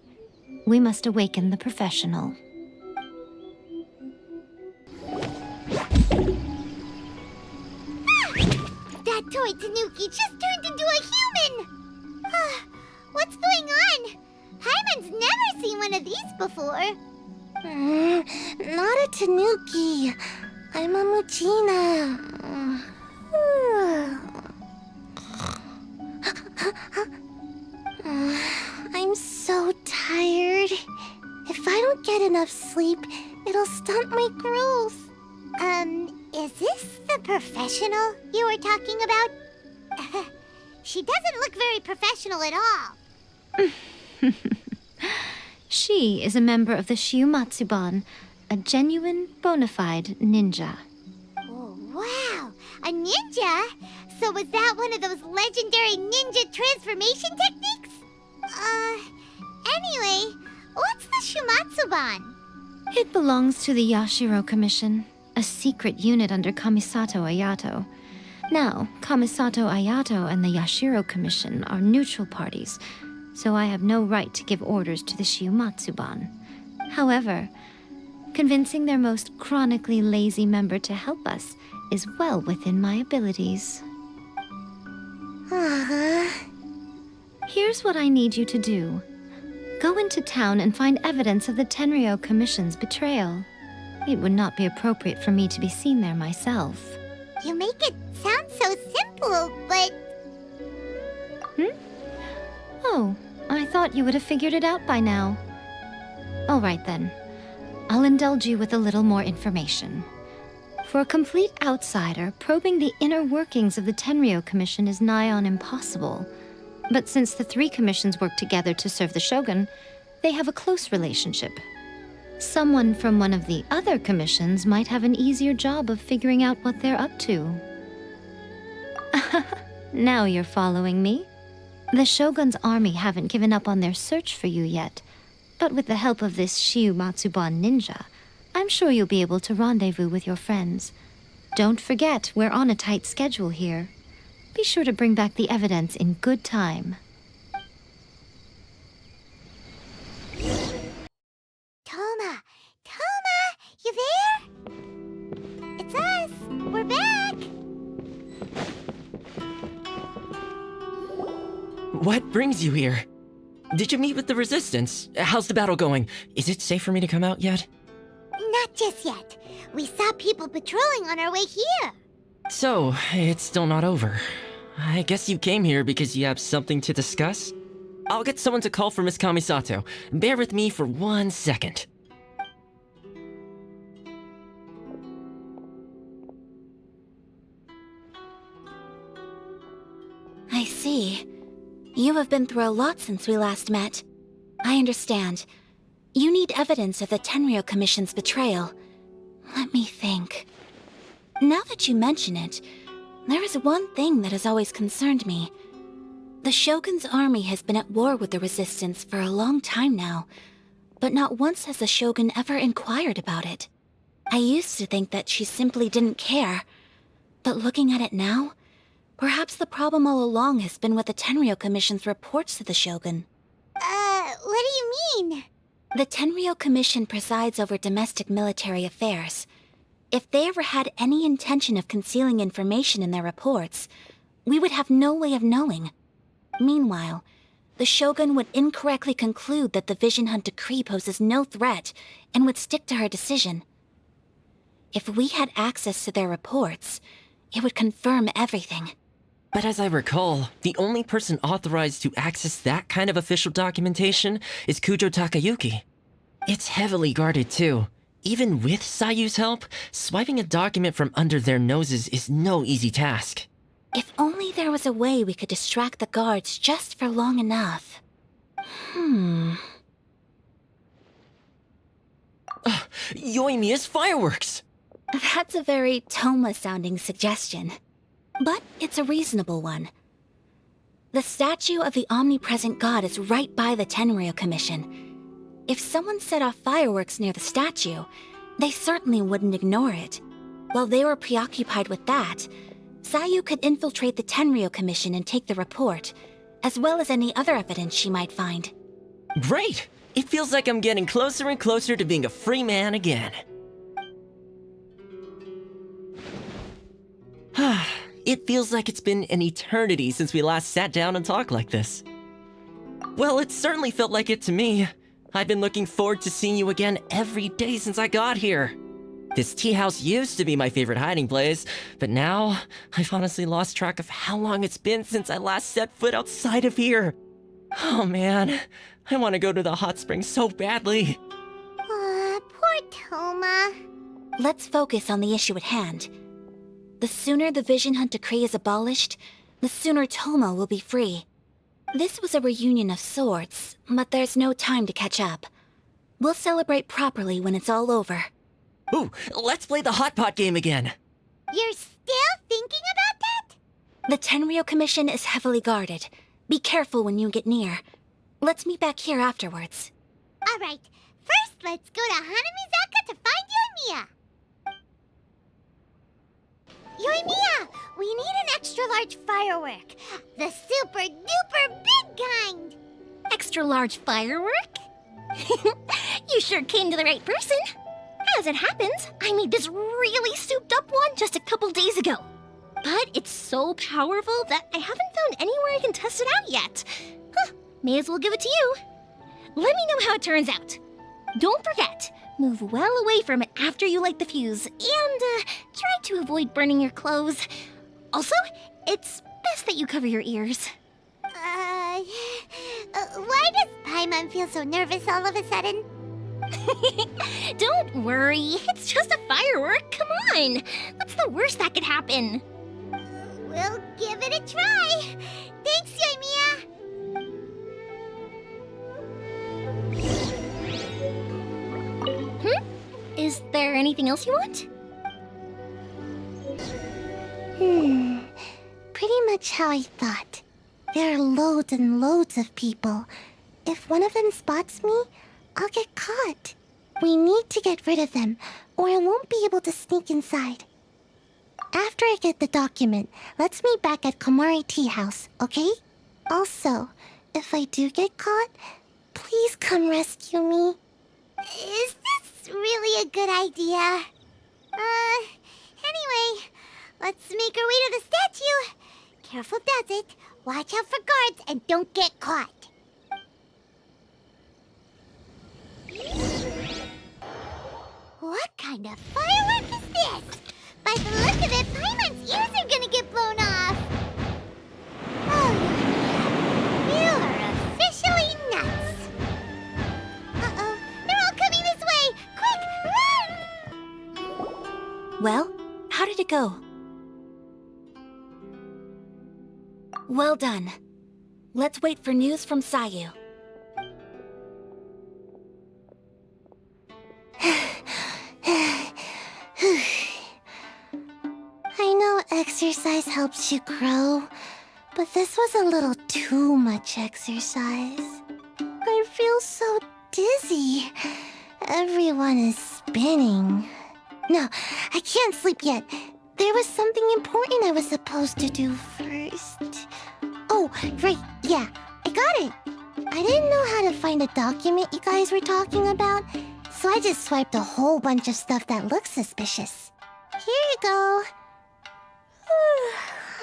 We must awaken the professional. That toy Tanuki just turned into a human! What's going on? Paimon's never seen one of these before. Not a Tanuki. I'm a Muchina. I'm so tired. If I don't get enough sleep, it'll stunt my growth. Is this the professional you were talking about? She doesn't look very professional at all. She is a member of the Shiumatsuban, a genuine, bona fide ninja. Oh, wow! A ninja? So was that one of those legendary ninja transformation techniques? Anyway, what's the Shiumatsuban? It belongs to the Yashiro Commission, a secret unit under Kamisato Ayato. Now, Kamisato Ayato and the Yashiro Commission are neutral parties, so I have no right to give orders to the Shiumatsuban. However, convincing their most chronically lazy member to help us is well within my abilities. Here's what I need you to do. Go into town and find evidence of the Tenryou Commission's betrayal. It would not be appropriate for me to be seen there myself. You make it sound so simple, but... Oh, I thought you would have figured it out by now. All right then. I'll indulge you with a little more information. For a complete outsider, probing the inner workings of the Tenryou Commission is nigh on impossible. But since the three commissions work together to serve the Shogun, they have a close relationship. Someone from one of the other commissions might have an easier job of figuring out what they're up to. Now you're following me. The Shogun's army haven't given up on their search for you yet, but with the help of this Shiu Matsuban ninja, I'm sure you'll be able to rendezvous with your friends. Don't forget, we're on a tight schedule here. Be sure to bring back the evidence in good time. Toma! Toma! You there? It's us! We're back! What brings you here? Did you meet with the Resistance? How's the battle going? Is it safe for me to come out yet? Not just yet. We saw people patrolling on our way here. So, it's still not over. I guess you came here because you have something to discuss? I'll get someone to call for Miss Kamisato. Bear with me for 1 second. I see. You have been through a lot since we last met. I understand. You need evidence of the Tenryou Commission's betrayal. Let me think. Now that you mention it, there is one thing that has always concerned me. The Shogun's army has been at war with the Resistance for a long time now, but not once has the Shogun ever inquired about it. I used to think that she simply didn't care, but looking at it now, perhaps the problem all along has been with the Tenryou Commission's reports to the Shogun. What do you mean? The Tenryou Commission presides over domestic military affairs. If they ever had any intention of concealing information in their reports, we would have no way of knowing. Meanwhile, the Shogun would incorrectly conclude that the Vision Hunt decree poses no threat and would stick to her decision. If we had access to their reports, it would confirm everything. But as I recall, the only person authorized to access that kind of official documentation is Kujo Takayuki. It's heavily guarded too. Even with Sayu's help, swiping a document from under their noses is no easy task. If only there was a way we could distract the guards just for long enough. Yoimiya's fireworks! That's a very Toma-sounding suggestion. But it's a reasonable one. The statue of the omnipresent god is right by the Tenryou Commission. If someone set off fireworks near the statue, they certainly wouldn't ignore it. While they were preoccupied with that, Sayu could infiltrate the Tenryou Commission and take the report, as well as any other evidence she might find. Great! It feels like I'm getting closer and closer to being a free man again. It feels like it's been an eternity since we last sat down and talked like this. Well, it certainly felt like it to me. I've been looking forward to seeing you again every day since I got here. This tea house used to be my favorite hiding place, but now I've honestly lost track of how long it's been since I last set foot outside of here. Oh man, I want to go to the hot springs so badly. Poor Toma. Let's focus on the issue at hand. The sooner the Vision Hunt decree is abolished, the sooner Toma will be free. This was a reunion of sorts, but there's no time to catch up. We'll celebrate properly when it's all over. Ooh, let's play the hot pot game again. You're still thinking about that? The Tenryou Commission is heavily guarded. Be careful when you get near. Let's meet back here afterwards. Alright, first let's go to Hanamizaka to find Yoimiya. Yoimiya, we need an extra large firework. The super duper big kind. Extra large firework? You sure came to the right person. As it happens, I made this really souped up one just a couple days ago. But it's so powerful that I haven't found anywhere I can test it out yet. May as well give it to you. Let me know how it turns out. Don't forget, move well away from it after you light the fuse, and try to avoid burning your clothes. Also, it's best that you cover your ears. Why does Paimon feel so nervous all of a sudden? Don't worry, it's just a firework, come on! What's the worst that could happen? We'll give it a try. Thanks, Yoimiya. Is there anything else you want? Pretty much how I thought. There are loads and loads of people. If one of them spots me, I'll get caught. We need to get rid of them, or I won't be able to sneak inside. After I get the document, let's meet back at Komari Tea House, okay? Also, if I do get caught, please come rescue me. Is this really a good idea? Anyway, let's make our way to the statue. Careful does it. Watch out for guards and don't get caught. What kind of firework is this? By the look of it, Paimon's ears are gonna get blown off. Oh, you are officially nuts. Uh-oh, they're all coming this way. Quick, run! Well, how did it go? Well done. Let's wait for news from Sayu. I know exercise helps you grow, but this was a little too much exercise. I feel so dizzy. Everyone is spinning. No, I can't sleep yet. There was something important I was supposed to do first. Oh, right, yeah, I got it. I didn't know how to find a document you guys were talking about, so I just swiped a whole bunch of stuff that looks suspicious. Here you go.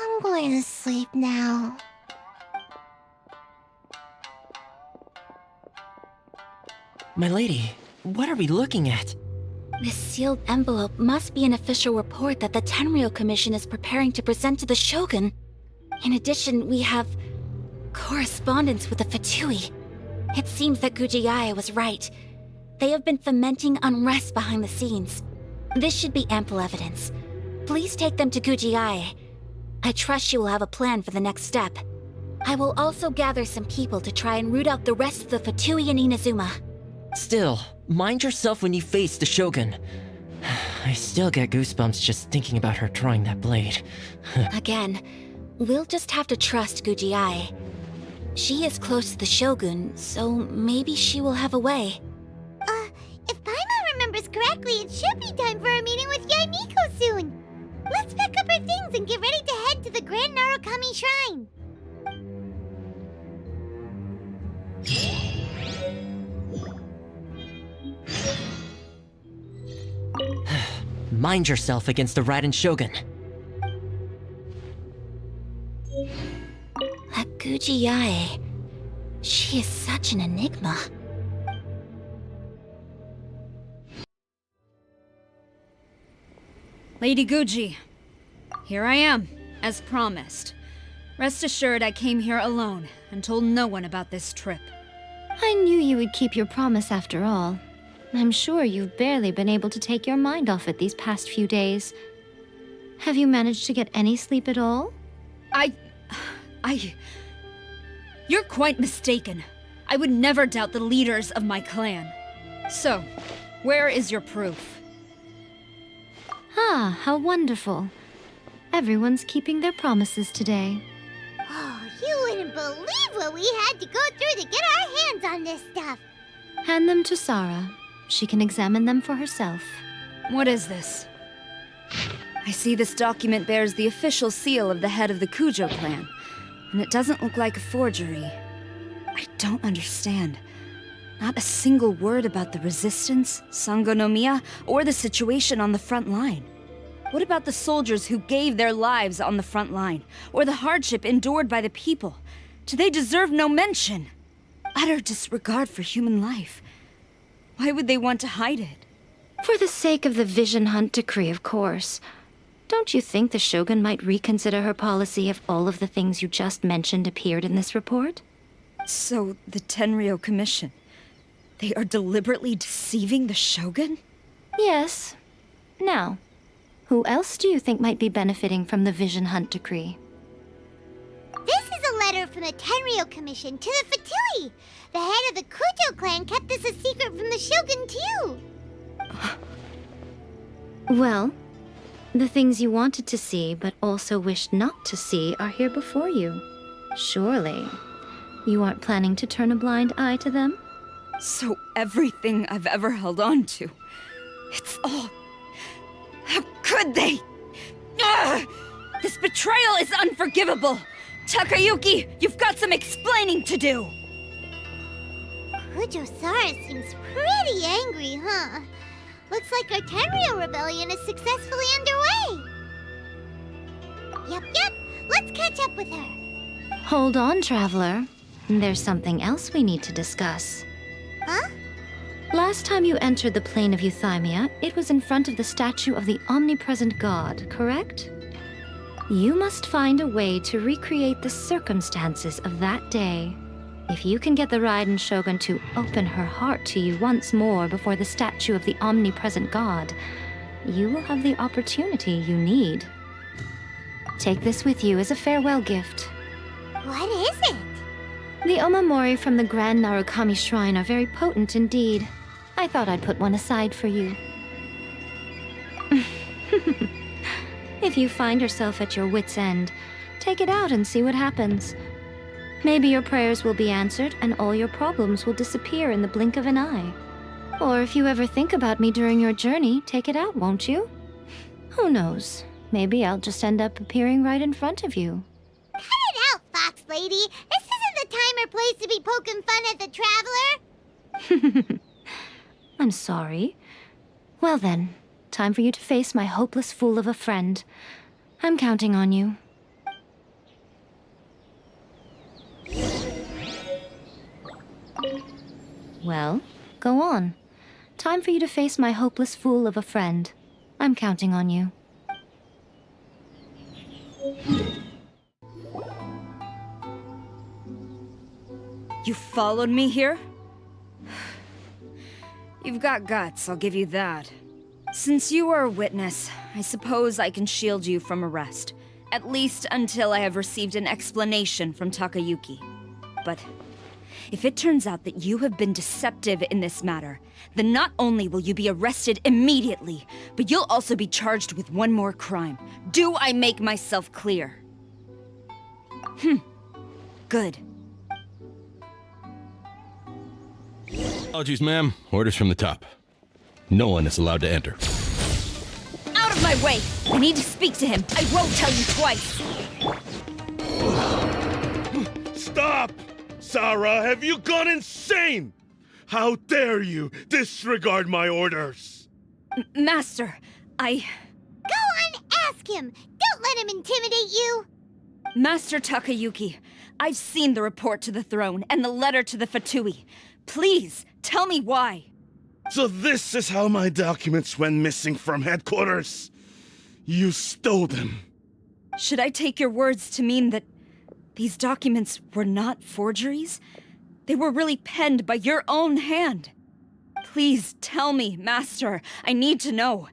I'm going to sleep now. My lady, what are we looking at? This sealed envelope must be an official report that the Tenryou Commission is preparing to present to the Shogun. In addition, we have correspondence with the Fatui. It seems that Gujiai was right. They have been fomenting unrest behind the scenes. This should be ample evidence. Please take them to Gujiai. I trust she will have a plan for the next step. I will also gather some people to try and root out the rest of the Fatui and Inazuma. Still, mind yourself when you face the Shogun. I still get goosebumps just thinking about her drawing that blade. Again, we'll just have to trust Gujiai. She is close to the Shogun, so maybe she will have a way. If Paimon remembers correctly, it should be time for a meeting with Yaimiko soon. Let's pack up our things and get ready to head to the Grand Narukami Shrine. Mind yourself against the Raiden Shogun. That Gujiai, she is such an enigma. Lady Guji, here I am, as promised. Rest assured I came here alone and told no one about this trip. I knew you would keep your promise after all. I'm sure you've barely been able to take your mind off it these past few days. Have you managed to get any sleep at all? You're quite mistaken. I would never doubt the leaders of my clan. So, where is your proof? Ah, how wonderful. Everyone's keeping their promises today. Oh, you wouldn't believe what we had to go through to get our hands on this stuff. Hand them to Sarah. She can examine them for herself. What is this? I see this document bears the official seal of the head of the Kujo clan, and it doesn't look like a forgery. I don't understand. Not a single word about the resistance, Sango no Miya, or the situation on the front line. What about the soldiers who gave their lives on the front line, or the hardship endured by the people? Do they deserve no mention? Utter disregard for human life. Why would they want to hide it? For the sake of the Vision Hunt decree, of course. Don't you think the Shogun might reconsider her policy if all of the things you just mentioned appeared in this report? So, the Tenryou Commission, they are deliberately deceiving the Shogun? Yes. Now, Who else do you think might be benefiting from the Vision Hunt decree? This is a letter from the Tenryou Commission to the Fatui! The head of the Kujo clan kept this a secret from the Shogun, too! Well, the things you wanted to see but also wished not to see are here before you. Surely, you aren't planning to turn a blind eye to them? So everything I've ever held on to, it's all... How could they? Ugh! This betrayal is unforgivable! Takayuki, you've got some explaining to do! Kujo-Sara seems pretty angry, huh? Looks like our Tenryou rebellion is successfully underway! Yep, let's catch up with her. Hold on, Traveler. There's something else we need to discuss. Huh? Last time you entered the plane of Euthymia, it was in front of the statue of the Omnipresent God, correct? You must find a way to recreate the circumstances of that day. If you can get the Raiden Shogun to open her heart to you once more before the statue of the Omnipresent God, you will have the opportunity you need. Take this with you as a farewell gift. What is it? The omamori from the Grand Narukami Shrine are very potent indeed. I thought I'd put one aside for you. If you find yourself at your wit's end, take it out and see what happens. Maybe your prayers will be answered and all your problems will disappear in the blink of an eye. Or if you ever think about me during your journey, take it out, won't you? Who knows? Maybe I'll just end up appearing right in front of you. Cut it out, Fox Lady! This isn't the time or place to be poking fun at the Traveler! I'm sorry. Well then, time for you to face my hopeless fool of a friend. I'm counting on you. Well, go on. Time for you to face my hopeless fool of a friend. I'm counting on you. You followed me here? You've got guts, I'll give you that. Since you are a witness, I suppose I can shield you from arrest. At least until I have received an explanation from Takayuki. But if it turns out that you have been deceptive in this matter, then not only will you be arrested immediately, but you'll also be charged with one more crime. Do I make myself clear? Good. Apologies, ma'am. Orders from the top. No one is allowed to enter. Out of my way! I need to speak to him. I won't tell you twice. Stop! Sarah, have you gone insane? How dare you disregard my orders? Master, Go on, ask him! Don't let him intimidate you! Master Takayuki, I've seen the report to the throne and the letter to the Fatui. Please, tell me why. So this is how my documents went missing from headquarters? You stole them. Should I take your words to mean that these documents were not forgeries? They were really penned by your own hand. Please tell me, Master. I need to know.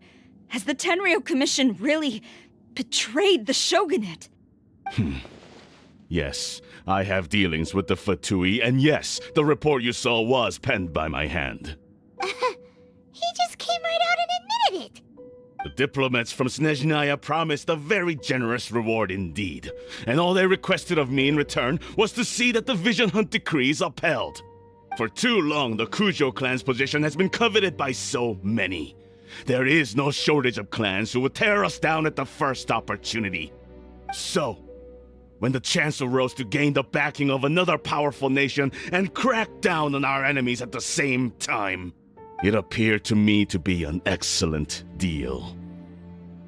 Has the Tenryou Commission really betrayed the Shogunate? Yes, I have dealings with the Fatui, and yes, the report you saw was penned by my hand. He just came right out and admitted it! The diplomats from Snezhnaya promised a very generous reward indeed, and all they requested of me in return was to see that the Vision Hunt decree is upheld. For too long, the Kujo clan's position has been coveted by so many. There is no shortage of clans who would tear us down at the first opportunity. So, when the chance arose to gain the backing of another powerful nation and crack down on our enemies at the same time, it appeared to me to be an excellent deal.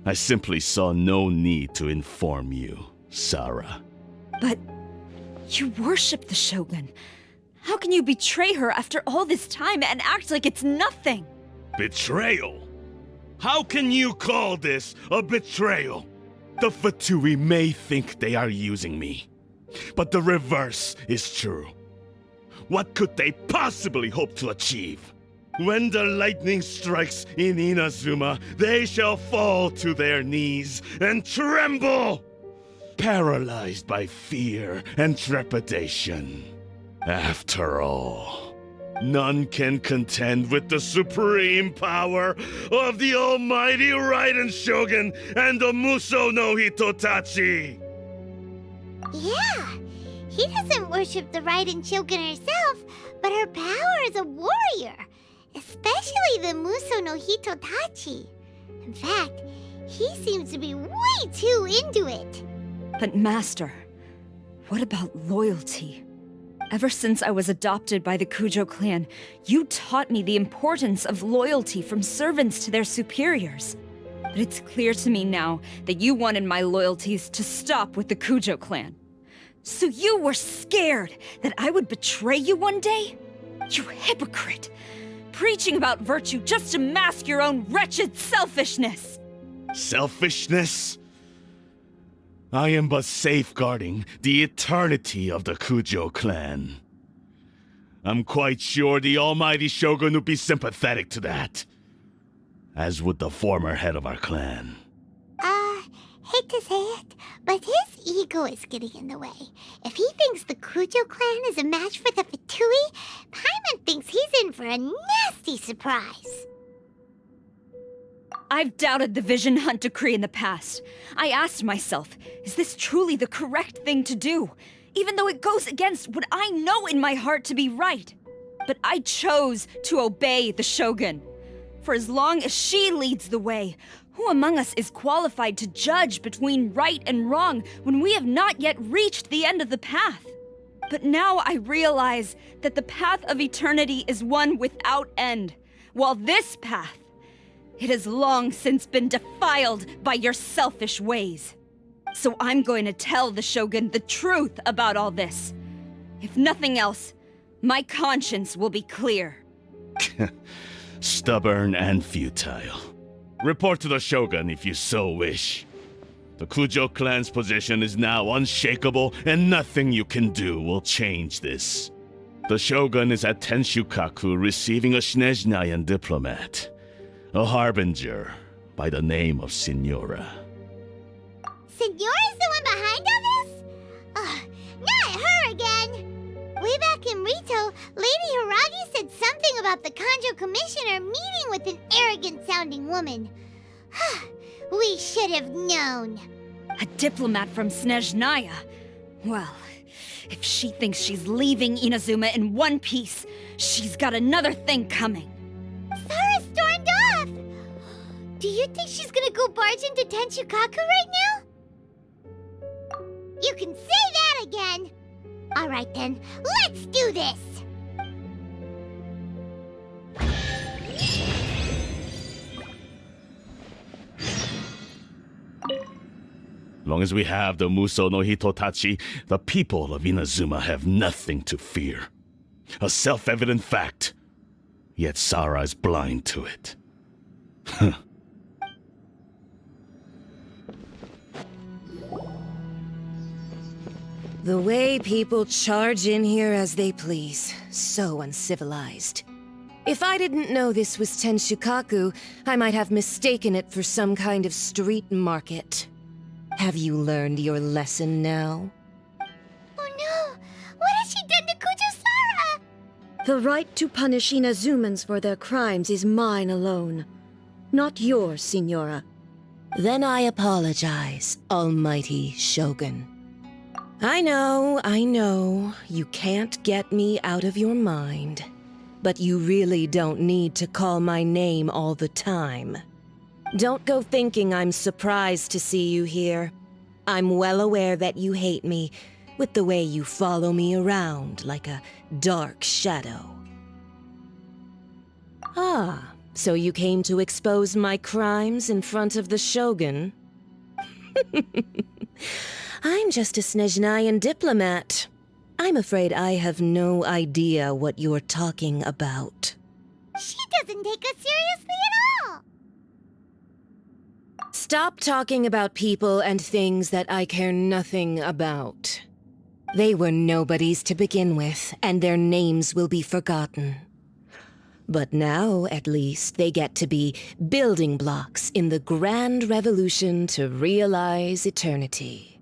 I simply saw no need to inform you, Sarah. But you worship the Shogun. How can you betray her after all this time and act like it's nothing? Betrayal? How can you call this a betrayal? The Fatui may think they are using me, but the reverse is true. What could they possibly hope to achieve? When the lightning strikes in Inazuma, they shall fall to their knees and tremble, paralyzed by fear and trepidation. After all, none can contend with the supreme power of the almighty Raiden Shogun and the Muso no Hitotachi! Yeah, he doesn't worship the Raiden Shogun herself, but her power as a warrior, especially the Muso no Hitotachi. In fact, he seems to be way too into it. But Master, what about loyalty? Ever since I was adopted by the Kujo clan, you taught me the importance of loyalty from servants to their superiors. But it's clear to me now that you wanted my loyalties to stop with the Kujo clan. So you were scared that I would betray you one day? You hypocrite! Preaching about virtue just to mask your own wretched selfishness! Selfishness? I am but safeguarding the eternity of the Kujo clan. I'm quite sure the almighty Shogun would be sympathetic to that. As would the former head of our clan. Hate to say it, but his ego is getting in the way. If he thinks the Kujo clan is a match for the Fatui, Paimon thinks he's in for a nasty surprise. I've doubted the Vision Hunt decree in the past. I asked myself, is this truly the correct thing to do? Even though it goes against what I know in my heart to be right. But I chose to obey the Shogun. For as long as she leads the way, who among us is qualified to judge between right and wrong when we have not yet reached the end of the path? But now I realize that the path of eternity is one without end, while this path, it has long since been defiled by your selfish ways. So I'm going to tell the Shogun the truth about all this. If nothing else, my conscience will be clear. Stubborn and futile. Report to the Shogun if you so wish. The Kujo clan's position is now unshakable, and nothing you can do will change this. The Shogun is at Tenshukaku receiving a Snezhnayan diplomat, a harbinger by the name of Signora. Signora's the one behind all this? Not her again! Way back in Rito, Lady Hiragi said something about the Kanjo Commissioner meeting with an arrogant-sounding woman. We should have known. A diplomat from Snezhnaya? Well, if she thinks she's leaving Inazuma in one piece, she's got another thing coming. Sara stormed off! Do you think she's gonna go barge into Tenshukaku right now? You can say that again! Alright then, let's do this! Long as we have the Muso no Hitotachi, the people of Inazuma have nothing to fear. A self-evident fact. Yet Sara is blind to it. The way people charge in here as they please. So uncivilized. If I didn't know this was Tenshukaku, I might have mistaken it for some kind of street market. Have you learned your lesson now? Oh no! What has she done to Kujo Sara? The right to punish Inazumans for their crimes is mine alone. Not yours, Signora. Then I apologize, Almighty Shogun. I know, you can't get me out of your mind. But you really don't need to call my name all the time. Don't go thinking I'm surprised to see you here. I'm well aware that you hate me, with the way you follow me around like a dark shadow. Ah, so you came to expose my crimes in front of the Shogun? I'm just a Snezhnayan diplomat. I'm afraid I have no idea what you're talking about. She doesn't take us seriously at all! Stop talking about people and things that I care nothing about. They were nobodies to begin with, and their names will be forgotten. But now, at least, they get to be building blocks in the grand revolution to realize eternity.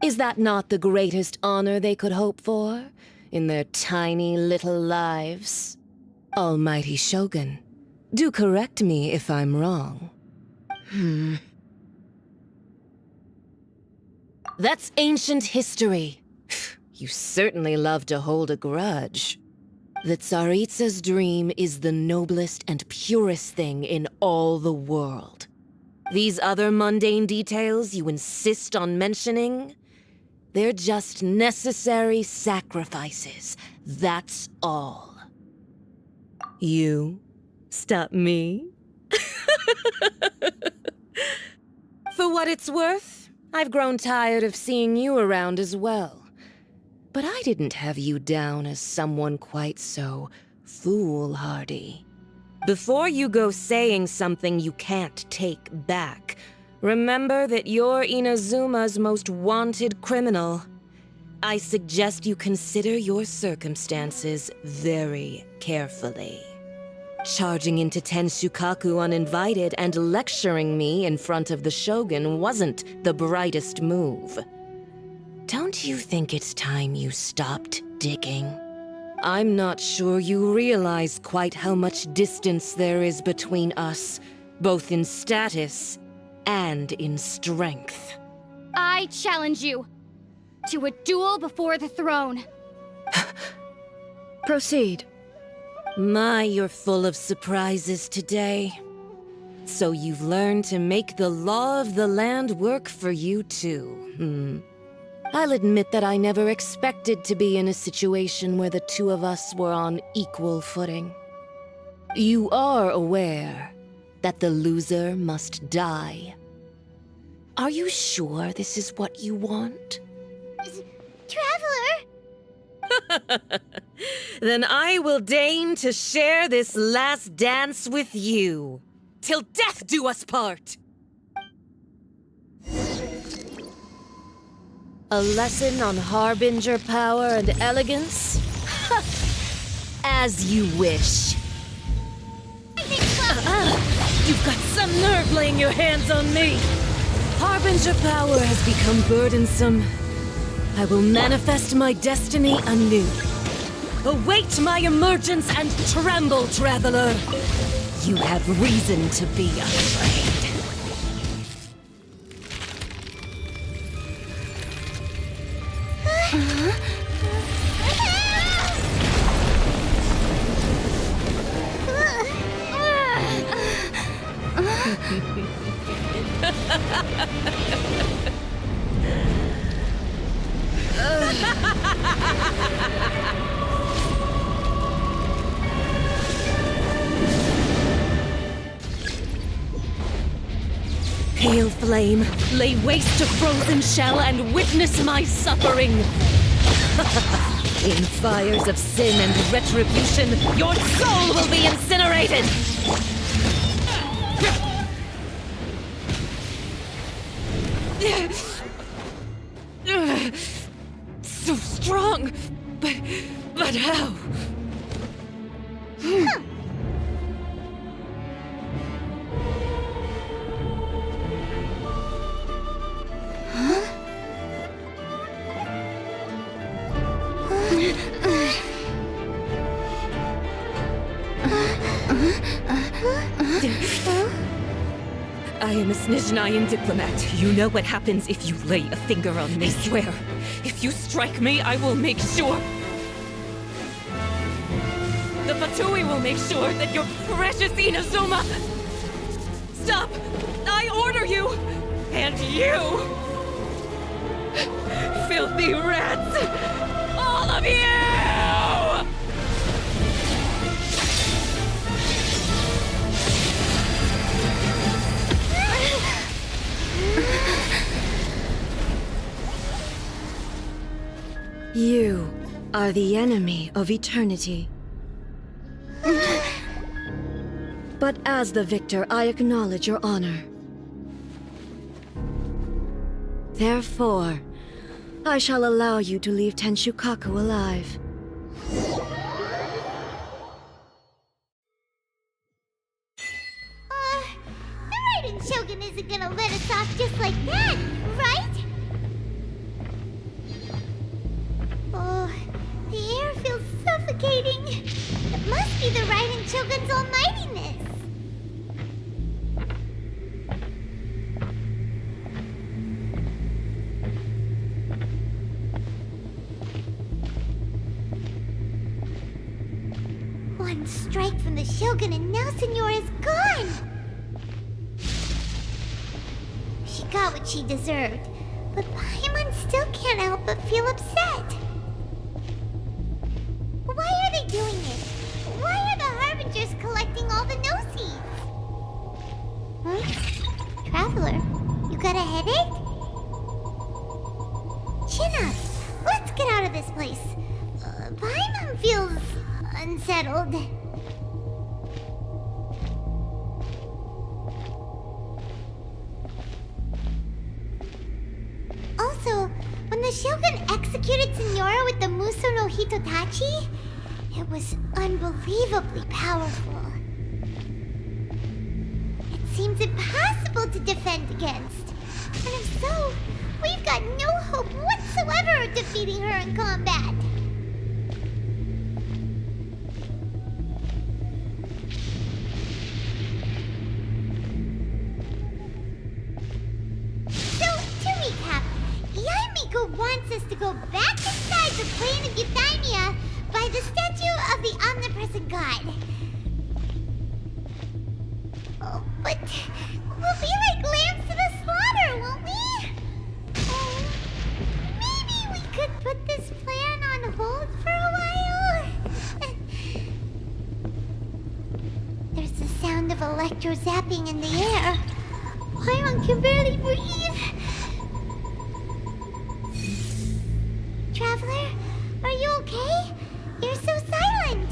Is that not the greatest honor they could hope for in their tiny little lives? Almighty Shogun, do correct me if I'm wrong. That's ancient history. You certainly love to hold a grudge. The Tsaritsa's dream is the noblest and purest thing in all the world. These other mundane details you insist on mentioning, they're just necessary sacrifices. That's all. You stop me? For what it's worth, I've grown tired of seeing you around as well. But I didn't have you down as someone quite so foolhardy. Before you go saying something you can't take back, remember that you're Inazuma's most wanted criminal. I suggest you consider your circumstances very carefully. Charging into Tenshukaku uninvited and lecturing me in front of the Shogun wasn't the brightest move. Don't you think it's time you stopped digging? I'm not sure you realize quite how much distance there is between us, both in status and in strength. I challenge you to a duel before the throne. Proceed. My, you're full of surprises today. So you've learned to make the law of the land work for you too, I'll admit that I never expected to be in a situation where the two of us were on equal footing. You are aware that the loser must die. Are you sure this is what you want? Traveler! Then I will deign to share this last dance with you. Till death do us part! A lesson on Harbinger power and elegance? As you wish. You've got some nerve laying your hands on me! Harbinger power has become burdensome. I will manifest my destiny anew. Await my emergence and tremble, traveler! You have reason to be afraid. Pale flame, lay waste to frozen shell and witness my suffering. In fires of sin and retribution, your soul will be incinerated! So strong, but how? I am a Snezhnayan diplomat. You know what happens if you lay a finger on me. I swear, if you strike me, I will make sure... The Fatui will make sure that your precious Inazuma... Stop! I order you! And you! Filthy rats! All of you! You are the enemy of eternity. But as the victor, I acknowledge your honor. Therefore, I shall allow you to leave Tenshukaku alive. One strike from the Shogun and now Signora's gone! She got what she deserved, but Paimon still can't help but feel upset. Why are they doing it? Why are the Harbingers collecting all the no-seeds? Huh? Traveler, you got a headache? Chin up. Let's get out of this place. Paimon feels unsettled. Also, when the Shogun executed Signora with the Muso no Hitotachi, it was unbelievably powerful. It seems impossible to defend against. And if so, we've got no hope whatsoever of defeating her in combat. So, to recap, Yaemiko wants us to go back inside the plane of Euthymia by the statue of the Omnipresent God. Oh, but we'll be like lambs to the slaughter, won't we? Oh, maybe we could put this plan on hold for a while? There's the sound of electro-zapping in the air. Paimon can barely breathe. Traveler, are you okay? You're so silent.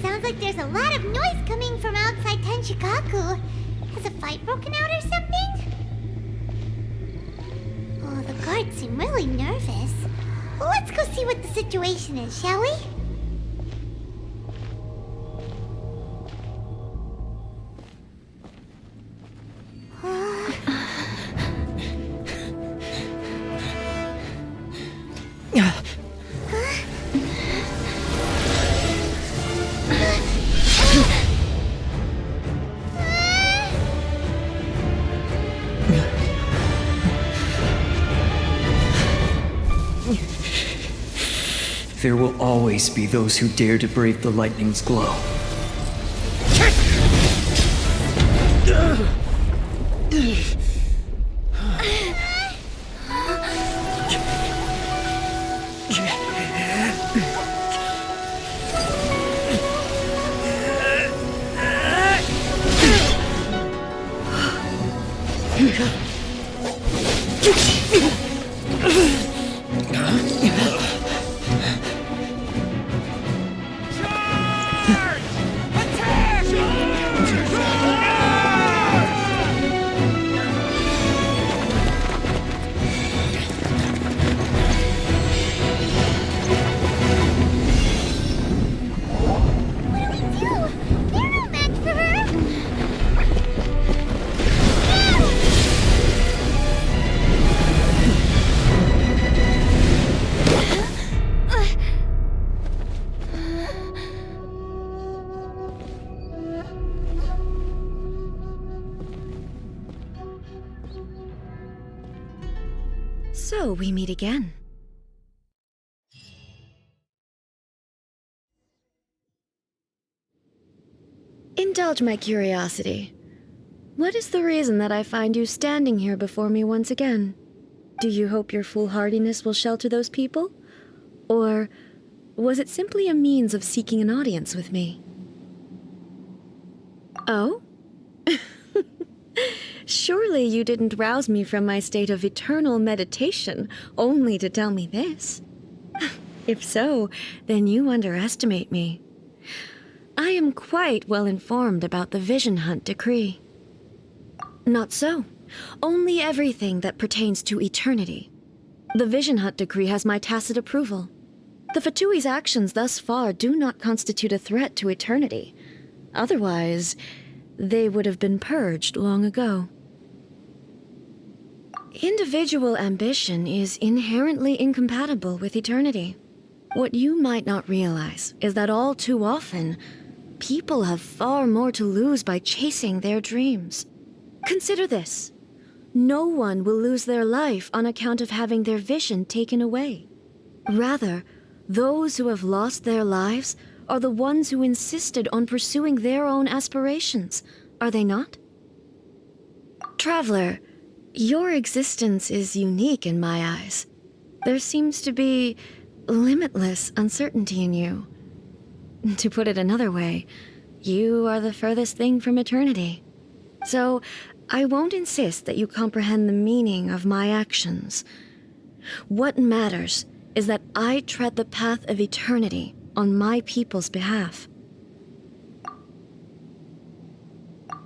Sounds like there's a lot of noise coming from outside Tenshikaku. Has a fight broken out or something? Oh, the guards seem really nervous. Let's go see what the situation is, shall we? There will always be those who dare to brave the lightning's glow. So we meet again. Indulge my curiosity. What is the reason that I find you standing here before me once again? Do you hope your foolhardiness will shelter those people? Or was it simply a means of seeking an audience with me? Oh? Surely you didn't rouse me from my state of eternal meditation only to tell me this. If so, then you underestimate me. I am quite well informed about the Vision Hunt decree. Not so. Only everything that pertains to eternity. The Vision Hunt decree has my tacit approval. The Fatui's actions thus far do not constitute a threat to eternity. Otherwise, they would have been purged long ago. Individual ambition is inherently incompatible with eternity. What you might not realize is that all too often, people have far more to lose by chasing their dreams. Consider this. No one will lose their life on account of having their vision taken away. Rather, those who have lost their lives are the ones who insisted on pursuing their own aspirations, are they not? Traveler, your existence is unique in my eyes. There seems to be limitless uncertainty in you. To put it another way, you are the furthest thing from eternity. So, I won't insist that you comprehend the meaning of my actions. What matters is that I tread the path of eternity on my people's behalf.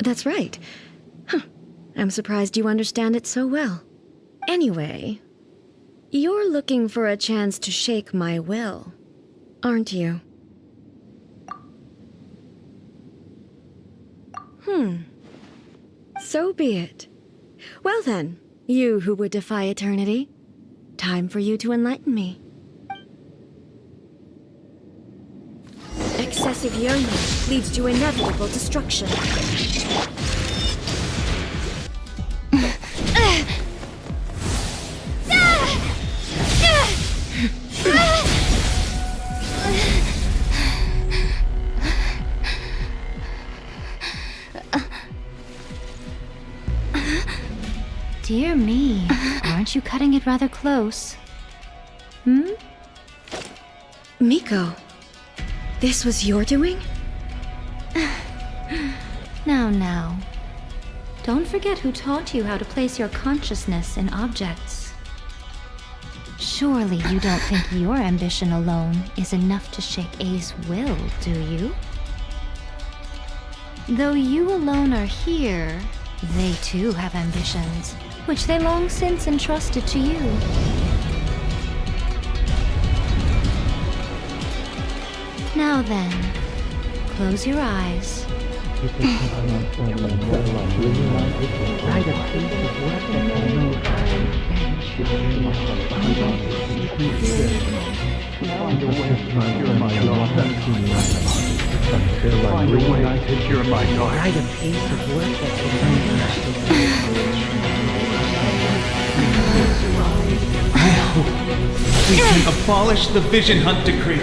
That's right. I'm surprised you understand it so well. Anyway, you're looking for a chance to shake my will, aren't you? So be it. Well then, you who would defy eternity, time for you to enlighten me. Excessive yearning leads to inevitable destruction. Dear me, aren't you cutting it rather close? Miko, this was your doing? Now. Don't forget who taught you how to place your consciousness in objects. Surely you don't think your ambition alone is enough to shake A's will, do you? Though you alone are here, they too have ambitions, which they long since entrusted to you. Now then, close your eyes. We can abolish the Vision Hunt Decree.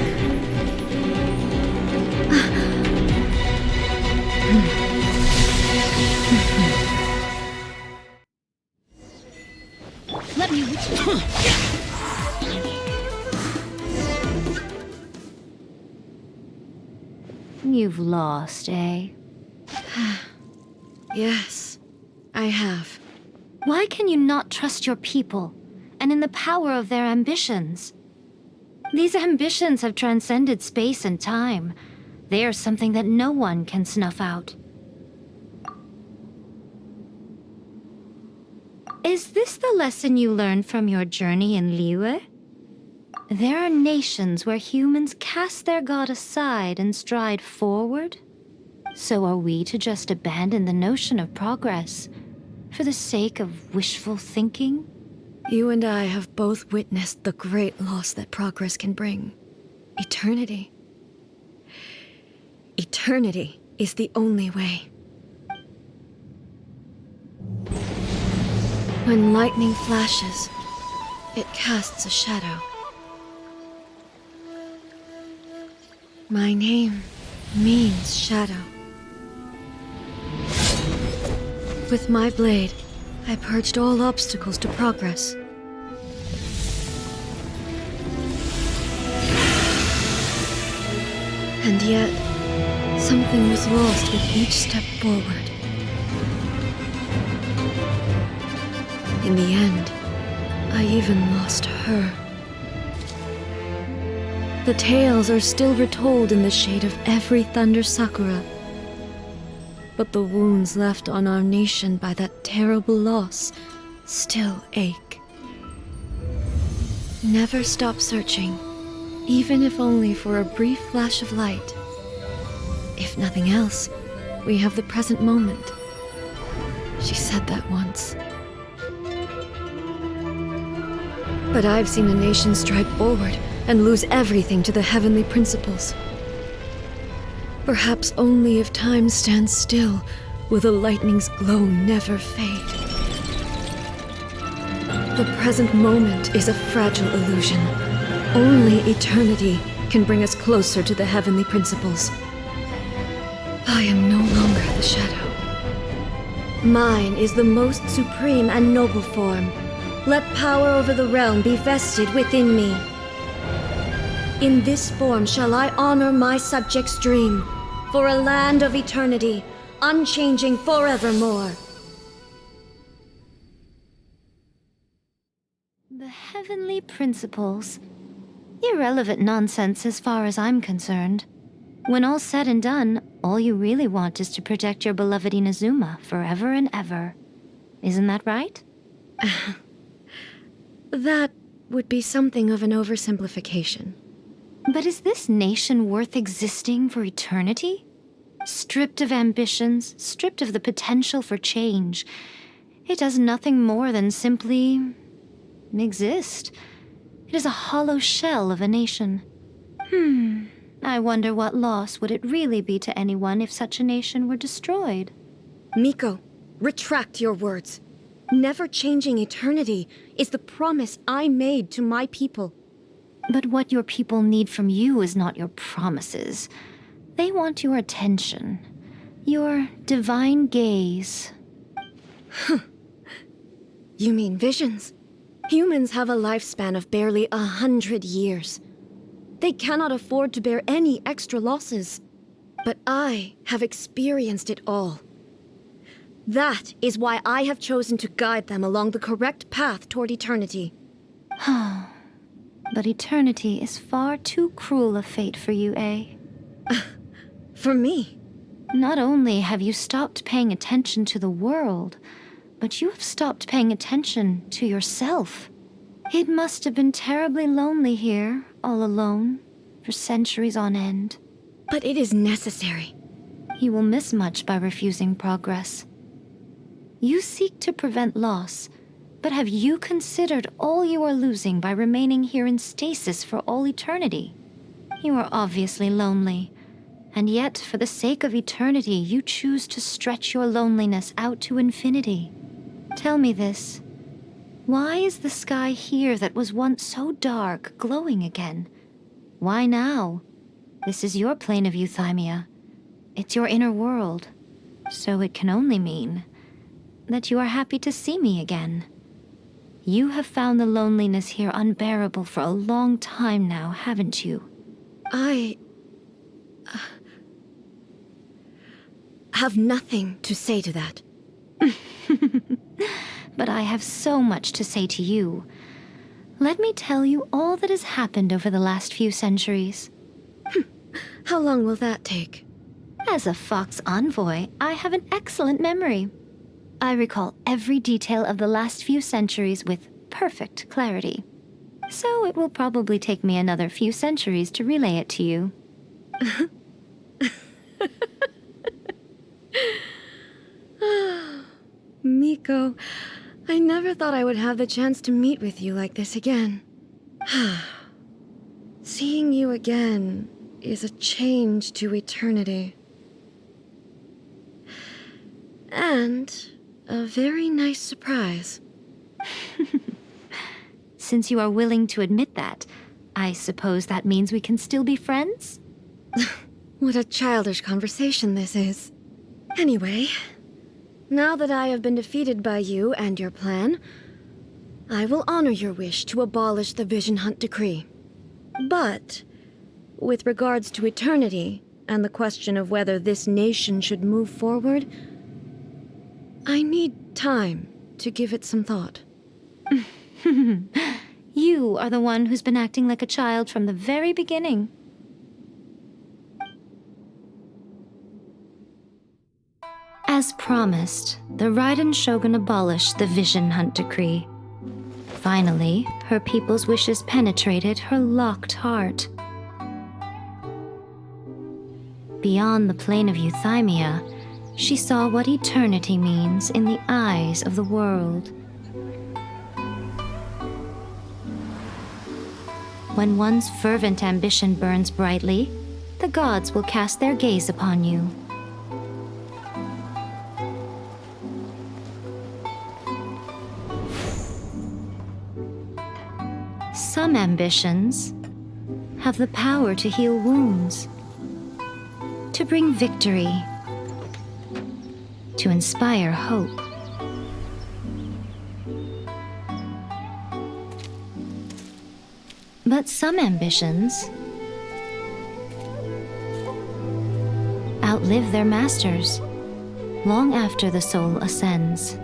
Let me reach you. You've lost, eh? Yes, I have. Why can you not trust your people, and in the power of their ambitions? These ambitions have transcended space and time. They are something that no one can snuff out. Is this the lesson you learned from your journey in Liyue? There are nations where humans cast their god aside and stride forward. So are we to just abandon the notion of progress for the sake of wishful thinking? You and I have both witnessed the great loss that progress can bring. Eternity. Eternity is the only way. When lightning flashes, it casts a shadow. My name means shadow. With my blade, I purged all obstacles to progress. And yet, something was lost with each step forward. In the end, I even lost her. The tales are still retold in the shade of every Thunder Sakura. But the wounds left on our nation by that terrible loss still ache. Never stop searching, even if only for a brief flash of light. If nothing else, we have the present moment. She said that once. But I've seen a nation stride forward and lose everything to the heavenly principles. Perhaps only if time stands still will the lightning's glow never fade. The present moment is a fragile illusion. Only eternity can bring us closer to the heavenly principles. I am no longer the shadow. Mine is the most supreme and noble form. Let power over the realm be vested within me. In this form shall I honor my subjects' dream, for a land of eternity, unchanging forevermore. The heavenly principles. Irrelevant nonsense as far as I'm concerned. When all's said and done, all you really want is to protect your beloved Inazuma forever and ever. Isn't that right? That would be something of an oversimplification. But is this nation worth existing for eternity? Stripped of ambitions, stripped of the potential for change, it does nothing more than simply exist. It is a hollow shell of a nation. I wonder what loss would it really be to anyone if such a nation were destroyed. Miko, retract your words. Never changing eternity is the promise I made to my people. But what your people need from you is not your promises. They want your attention. Your divine gaze. You mean visions? Humans have a lifespan of barely 100 years. They cannot afford to bear any extra losses. But I have experienced it all. That is why I have chosen to guide them along the correct path toward eternity. But eternity is far too cruel a fate for you, eh? For me? Not only have you stopped paying attention to the world, but you have stopped paying attention to yourself. It must have been terribly lonely here, all alone, for centuries on end. But it is necessary. You will miss much by refusing progress. You seek to prevent loss, but have you considered all you are losing by remaining here in stasis for all eternity? You are obviously lonely, and yet for the sake of eternity, you choose to stretch your loneliness out to infinity. Tell me this. Why is the sky here that was once so dark glowing again? Why now? This is your plane of euthymia. It's your inner world. So it can only mean that you are happy to see me again. You have found the loneliness here unbearable for a long time now, haven't you? I have nothing to say to that. But I have so much to say to you. Let me tell you all that has happened over the last few centuries. How long will that take? As a Fox envoy, I have an excellent memory. I recall every detail of the last few centuries with perfect clarity. So it will probably take me another few centuries to relay it to you. Miko, I never thought I would have the chance to meet with you like this again. Seeing you again is a change to eternity. And a very nice surprise. Since you are willing to admit that, I suppose that means we can still be friends? What a childish conversation this is. Anyway, now that I have been defeated by you and your plan, I will honor your wish to abolish the Vision Hunt Decree. But, with regards to eternity and the question of whether this nation should move forward, I need time to give it some thought. You are the one who's been acting like a child from the very beginning. As promised, the Raiden Shogun abolished the Vision Hunt Decree. Finally, her people's wishes penetrated her locked heart. Beyond the plane of euthymia, she saw what eternity means in the eyes of the world. When one's fervent ambition burns brightly, the gods will cast their gaze upon you. some ambitions have the power to heal wounds, to bring victory, to inspire hope. But some ambitions outlive their masters long after the soul ascends.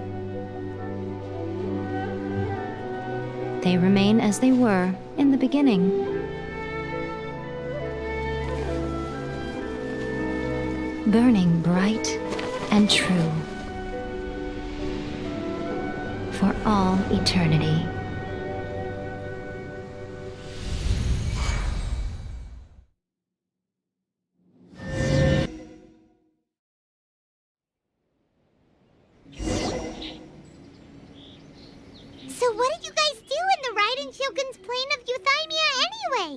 They remain as they were in the beginning. Burning bright and true for all eternity. So what did you guys do in the Raiden Shogun's plane of Euthymia anyway?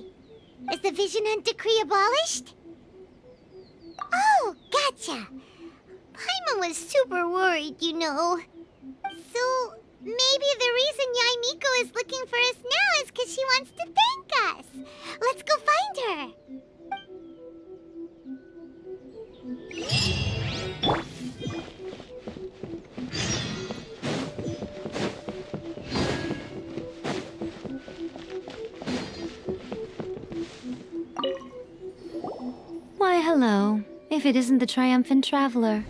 Is the Vision Hunt decree abolished? Oh, gotcha. Paimon was super worried, you know. So maybe the reason Yaimiko is looking for us now is because she wants to thank us. Let's go find her. Why, hello, if it isn't the triumphant traveler.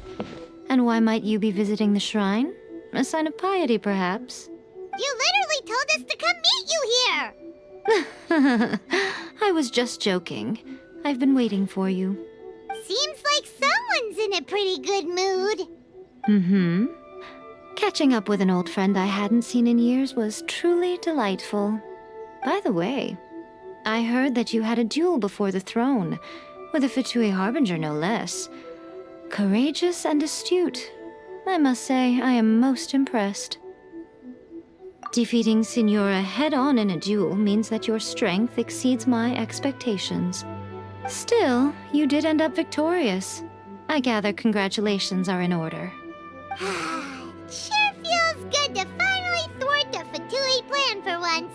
And why might you be visiting the shrine? A sign of piety, perhaps? You literally told us to come meet you here! I was just joking. I've been waiting for you. Seems like someone's in a pretty good mood. Mm-hmm. Catching up with an old friend I hadn't seen in years was truly delightful. By the way, I heard that you had a duel before the throne, with a Fatui Harbinger no less. Courageous and astute. I must say, I am most impressed. Defeating Signora head-on in a duel means that your strength exceeds my expectations. Still, you did end up victorious. I gather congratulations are in order. Sure feels good to finally thwart the Fatui plan for once.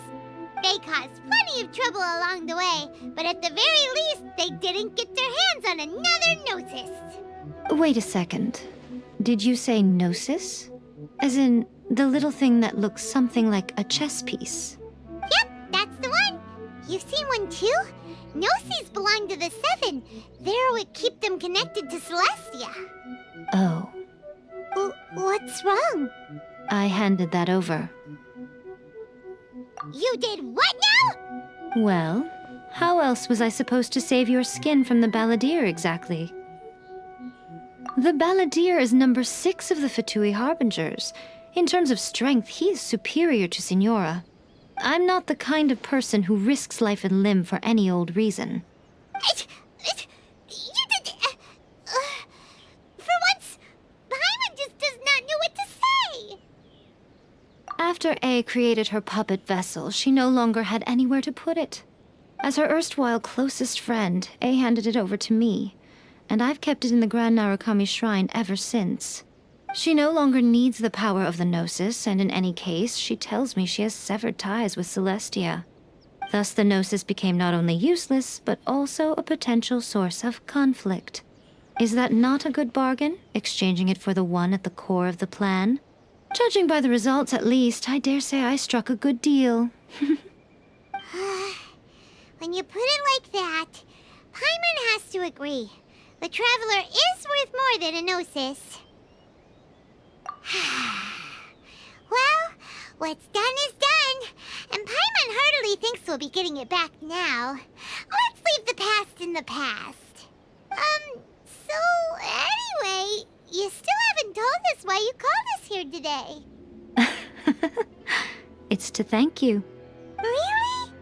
They caused plenty of trouble along the way, but at the very least, they didn't get their hands on another Gnosis. Wait a second. Did you say Gnosis? As in, the little thing that looks something like a chess piece? Yep, that's the one. You've seen one too? Gnosis belong to the Seven. They're what keep them connected to Celestia. Oh. What's wrong? I handed that over. You did what now? Well, how else was I supposed to save your skin from the Balladeer exactly? The Balladeer is number 6 of the Fatui Harbingers. In terms of strength, he is superior to Signora. I'm not the kind of person who risks life and limb for any old reason. For once, Paimon just does not know what to say. After A created her puppet vessel, she no longer had anywhere to put it. As her erstwhile closest friend, A handed it over to me, and I've kept it in the Grand Narukami Shrine ever since. She no longer needs the power of the Gnosis, and in any case, she tells me she has severed ties with Celestia. Thus the Gnosis became not only useless, but also a potential source of conflict. Is that not a good bargain, exchanging it for the one at the core of the plan? Judging by the results, at least, I dare say I struck a good deal. When you put it like that, Paimon has to agree. The Traveler is worth more than a Gnosis. Well, what's done is done, and Paimon heartily thinks we'll be getting it back now. Let's leave the past in the past. So anyway, you still haven't told us why you called us here today. It's to thank you. Really?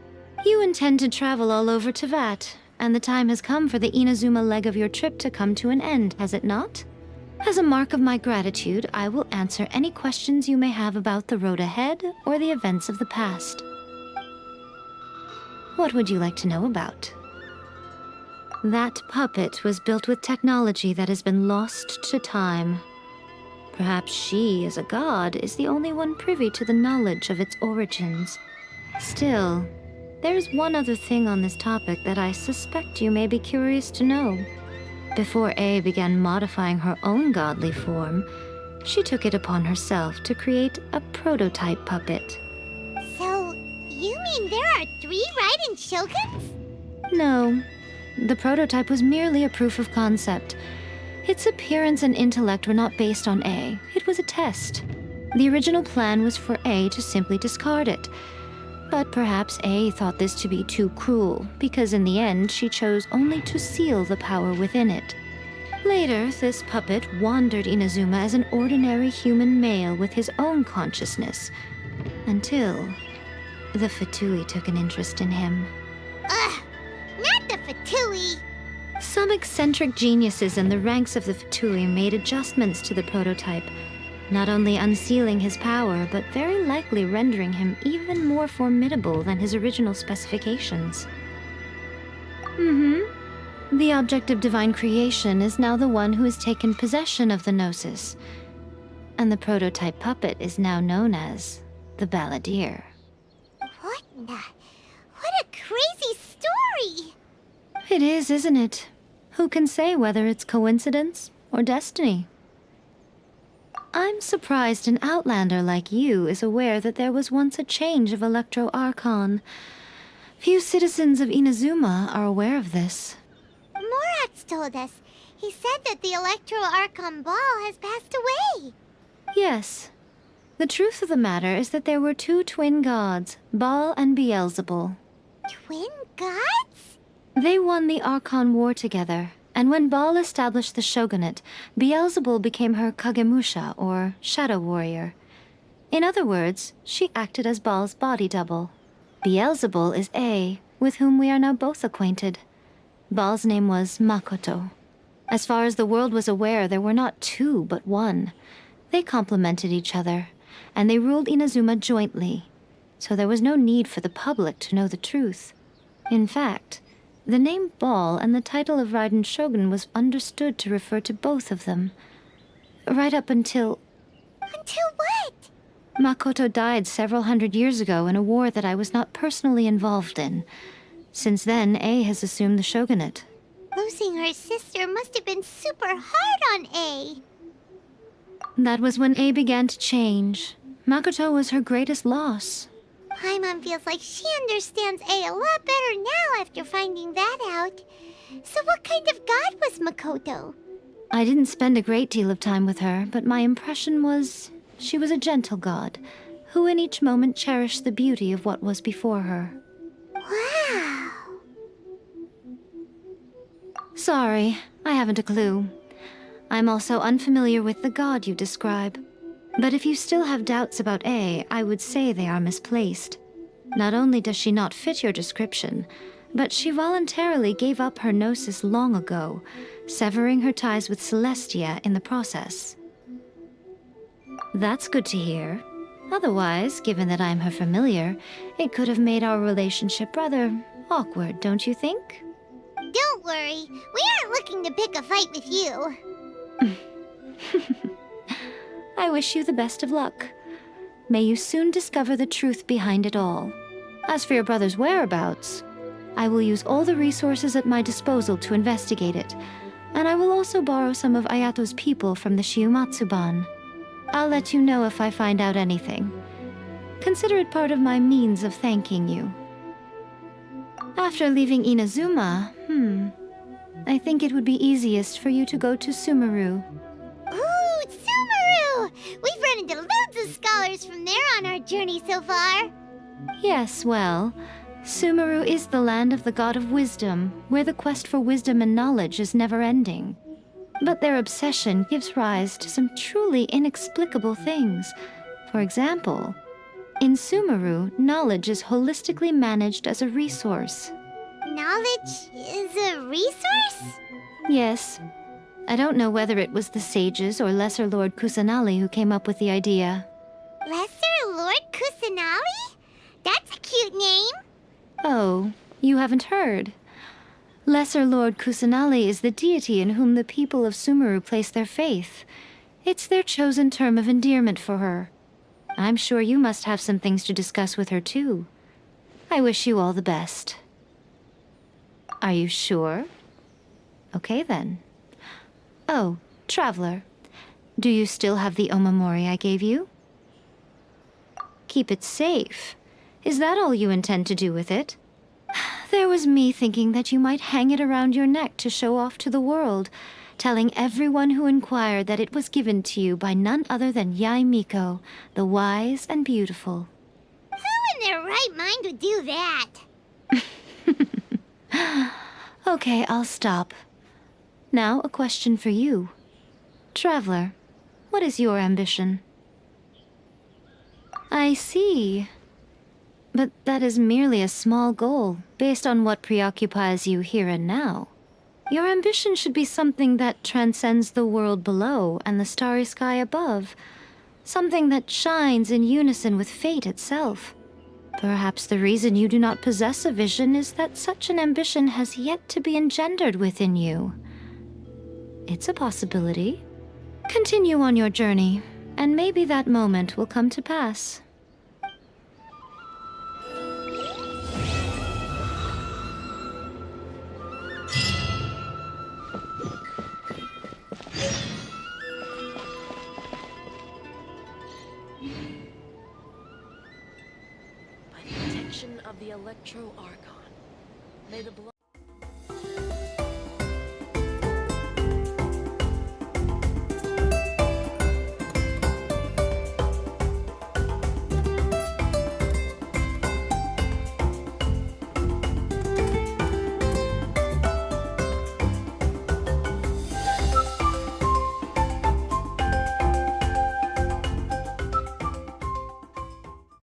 You intend to travel all over Teyvat, and the time has come for the Inazuma leg of your trip to come to an end, has it not? As a mark of my gratitude, I will answer any questions you may have about the road ahead or the events of the past. What would you like to know about? That puppet was built with technology that has been lost to time. Perhaps she, as a god, is the only one privy to the knowledge of its origins. Still, there's one other thing on this topic that I suspect you may be curious to know. Before A began modifying her own godly form, she took it upon herself to create a prototype puppet. So, you mean there are 3 Raiden Shoguns? No, the prototype was merely a proof of concept. Its appearance and intellect were not based on A. It was a test. The original plan was for A to simply discard it. But perhaps A thought this to be too cruel, because in the end she chose only to seal the power within it. Later, this puppet wandered Inazuma as an ordinary human male with his own consciousness, until the Fatui took an interest in him. Ugh, not the Fatui! Some eccentric geniuses in the ranks of the Fatui made adjustments to the prototype, not only unsealing his power, but very likely rendering him even more formidable than his original specifications. The object of divine creation is now the one who has taken possession of the Gnosis, and the prototype puppet is now known as the Balladeer. What a crazy story! It is, isn't it? Who can say whether it's coincidence or destiny? I'm surprised an outlander like you is aware that there was once a change of Electro Archon. Few citizens of Inazuma are aware of this. Morax told us. He said that the Electro Archon Ball has passed away. Yes. The truth of the matter is that there were 2 twin gods, Baal and Beelzebul. Twin gods? They won the Archon War together, and when Baal established the shogunate, Beelzebul became her Kagemusha, or shadow warrior. In other words, she acted as Baal's body double. Beelzebul is A, with whom we are now both acquainted. Baal's name was Makoto. As far as the world was aware, there were not 2, but 1. They complemented each other, and they ruled Inazuma jointly, so there was no need for the public to know the truth. In fact, the name Baal and the title of Raiden Shogun was understood to refer to both of them. Right up until... Until what? Makoto died several hundred years ago in a war that I was not personally involved in. Since then, A has assumed the shogunate. Losing her sister must have been super hard on A. That was when A began to change. Makoto was her greatest loss. Paimon feels like she understands A lot better now after finding that out. So what kind of god was Makoto? I didn't spend a great deal of time with her, but my impression was she was a gentle god, who in each moment cherished the beauty of what was before her. Wow. Sorry, I haven't a clue. I'm also unfamiliar with the god you describe. But if you still have doubts about A, I would say they are misplaced. Not only does she not fit your description, but she voluntarily gave up her gnosis long ago, severing her ties with Celestia in the process. That's good to hear. Otherwise, given that I'm her familiar, it could have made our relationship rather awkward, don't you think? Don't worry, we aren't looking to pick a fight with you. I wish you the best of luck. May you soon discover the truth behind it all. As for your brother's whereabouts, I will use all the resources at my disposal to investigate it, and I will also borrow some of Ayato's people from the Shiumatsuban. I'll let you know if I find out anything. Consider it part of my means of thanking you. After leaving Inazuma, I think it would be easiest for you to go to Sumeru. Ooh, Sumeru! We've run into loads of scholars from there on our journey so far. Yes, well, Sumeru is the land of the god of wisdom, where the quest for wisdom and knowledge is never-ending. But their obsession gives rise to some truly inexplicable things. For example, in Sumeru, knowledge is holistically managed as a resource. Knowledge is a resource? Yes. I don't know whether it was the sages or Lesser Lord Kusanali who came up with the idea. Lesser Lord Kusanali? That's a cute name. Oh, you haven't heard. Lesser Lord Kusanali is the deity in whom the people of Sumeru place their faith. It's their chosen term of endearment for her. I'm sure you must have some things to discuss with her, too. I wish you all the best. Are you sure? Okay then. Oh, Traveler. Do you still have the omamori I gave you? Keep it safe. Is that all you intend to do with it? There was me thinking that you might hang it around your neck to show off to the world, telling everyone who inquired that it was given to you by none other than Yae Miko, the wise and beautiful. Who in their right mind would do that? Okay, I'll stop. Now a question for you. Traveler, what is your ambition? I see. But that is merely a small goal, based on what preoccupies you here and now. Your ambition should be something that transcends the world below and the starry sky above. Something that shines in unison with fate itself. Perhaps the reason you do not possess a vision is that such an ambition has yet to be engendered within you. It's a possibility. Continue on your journey, and maybe that moment will come to pass. By the protection of the Electro Archon, may the blood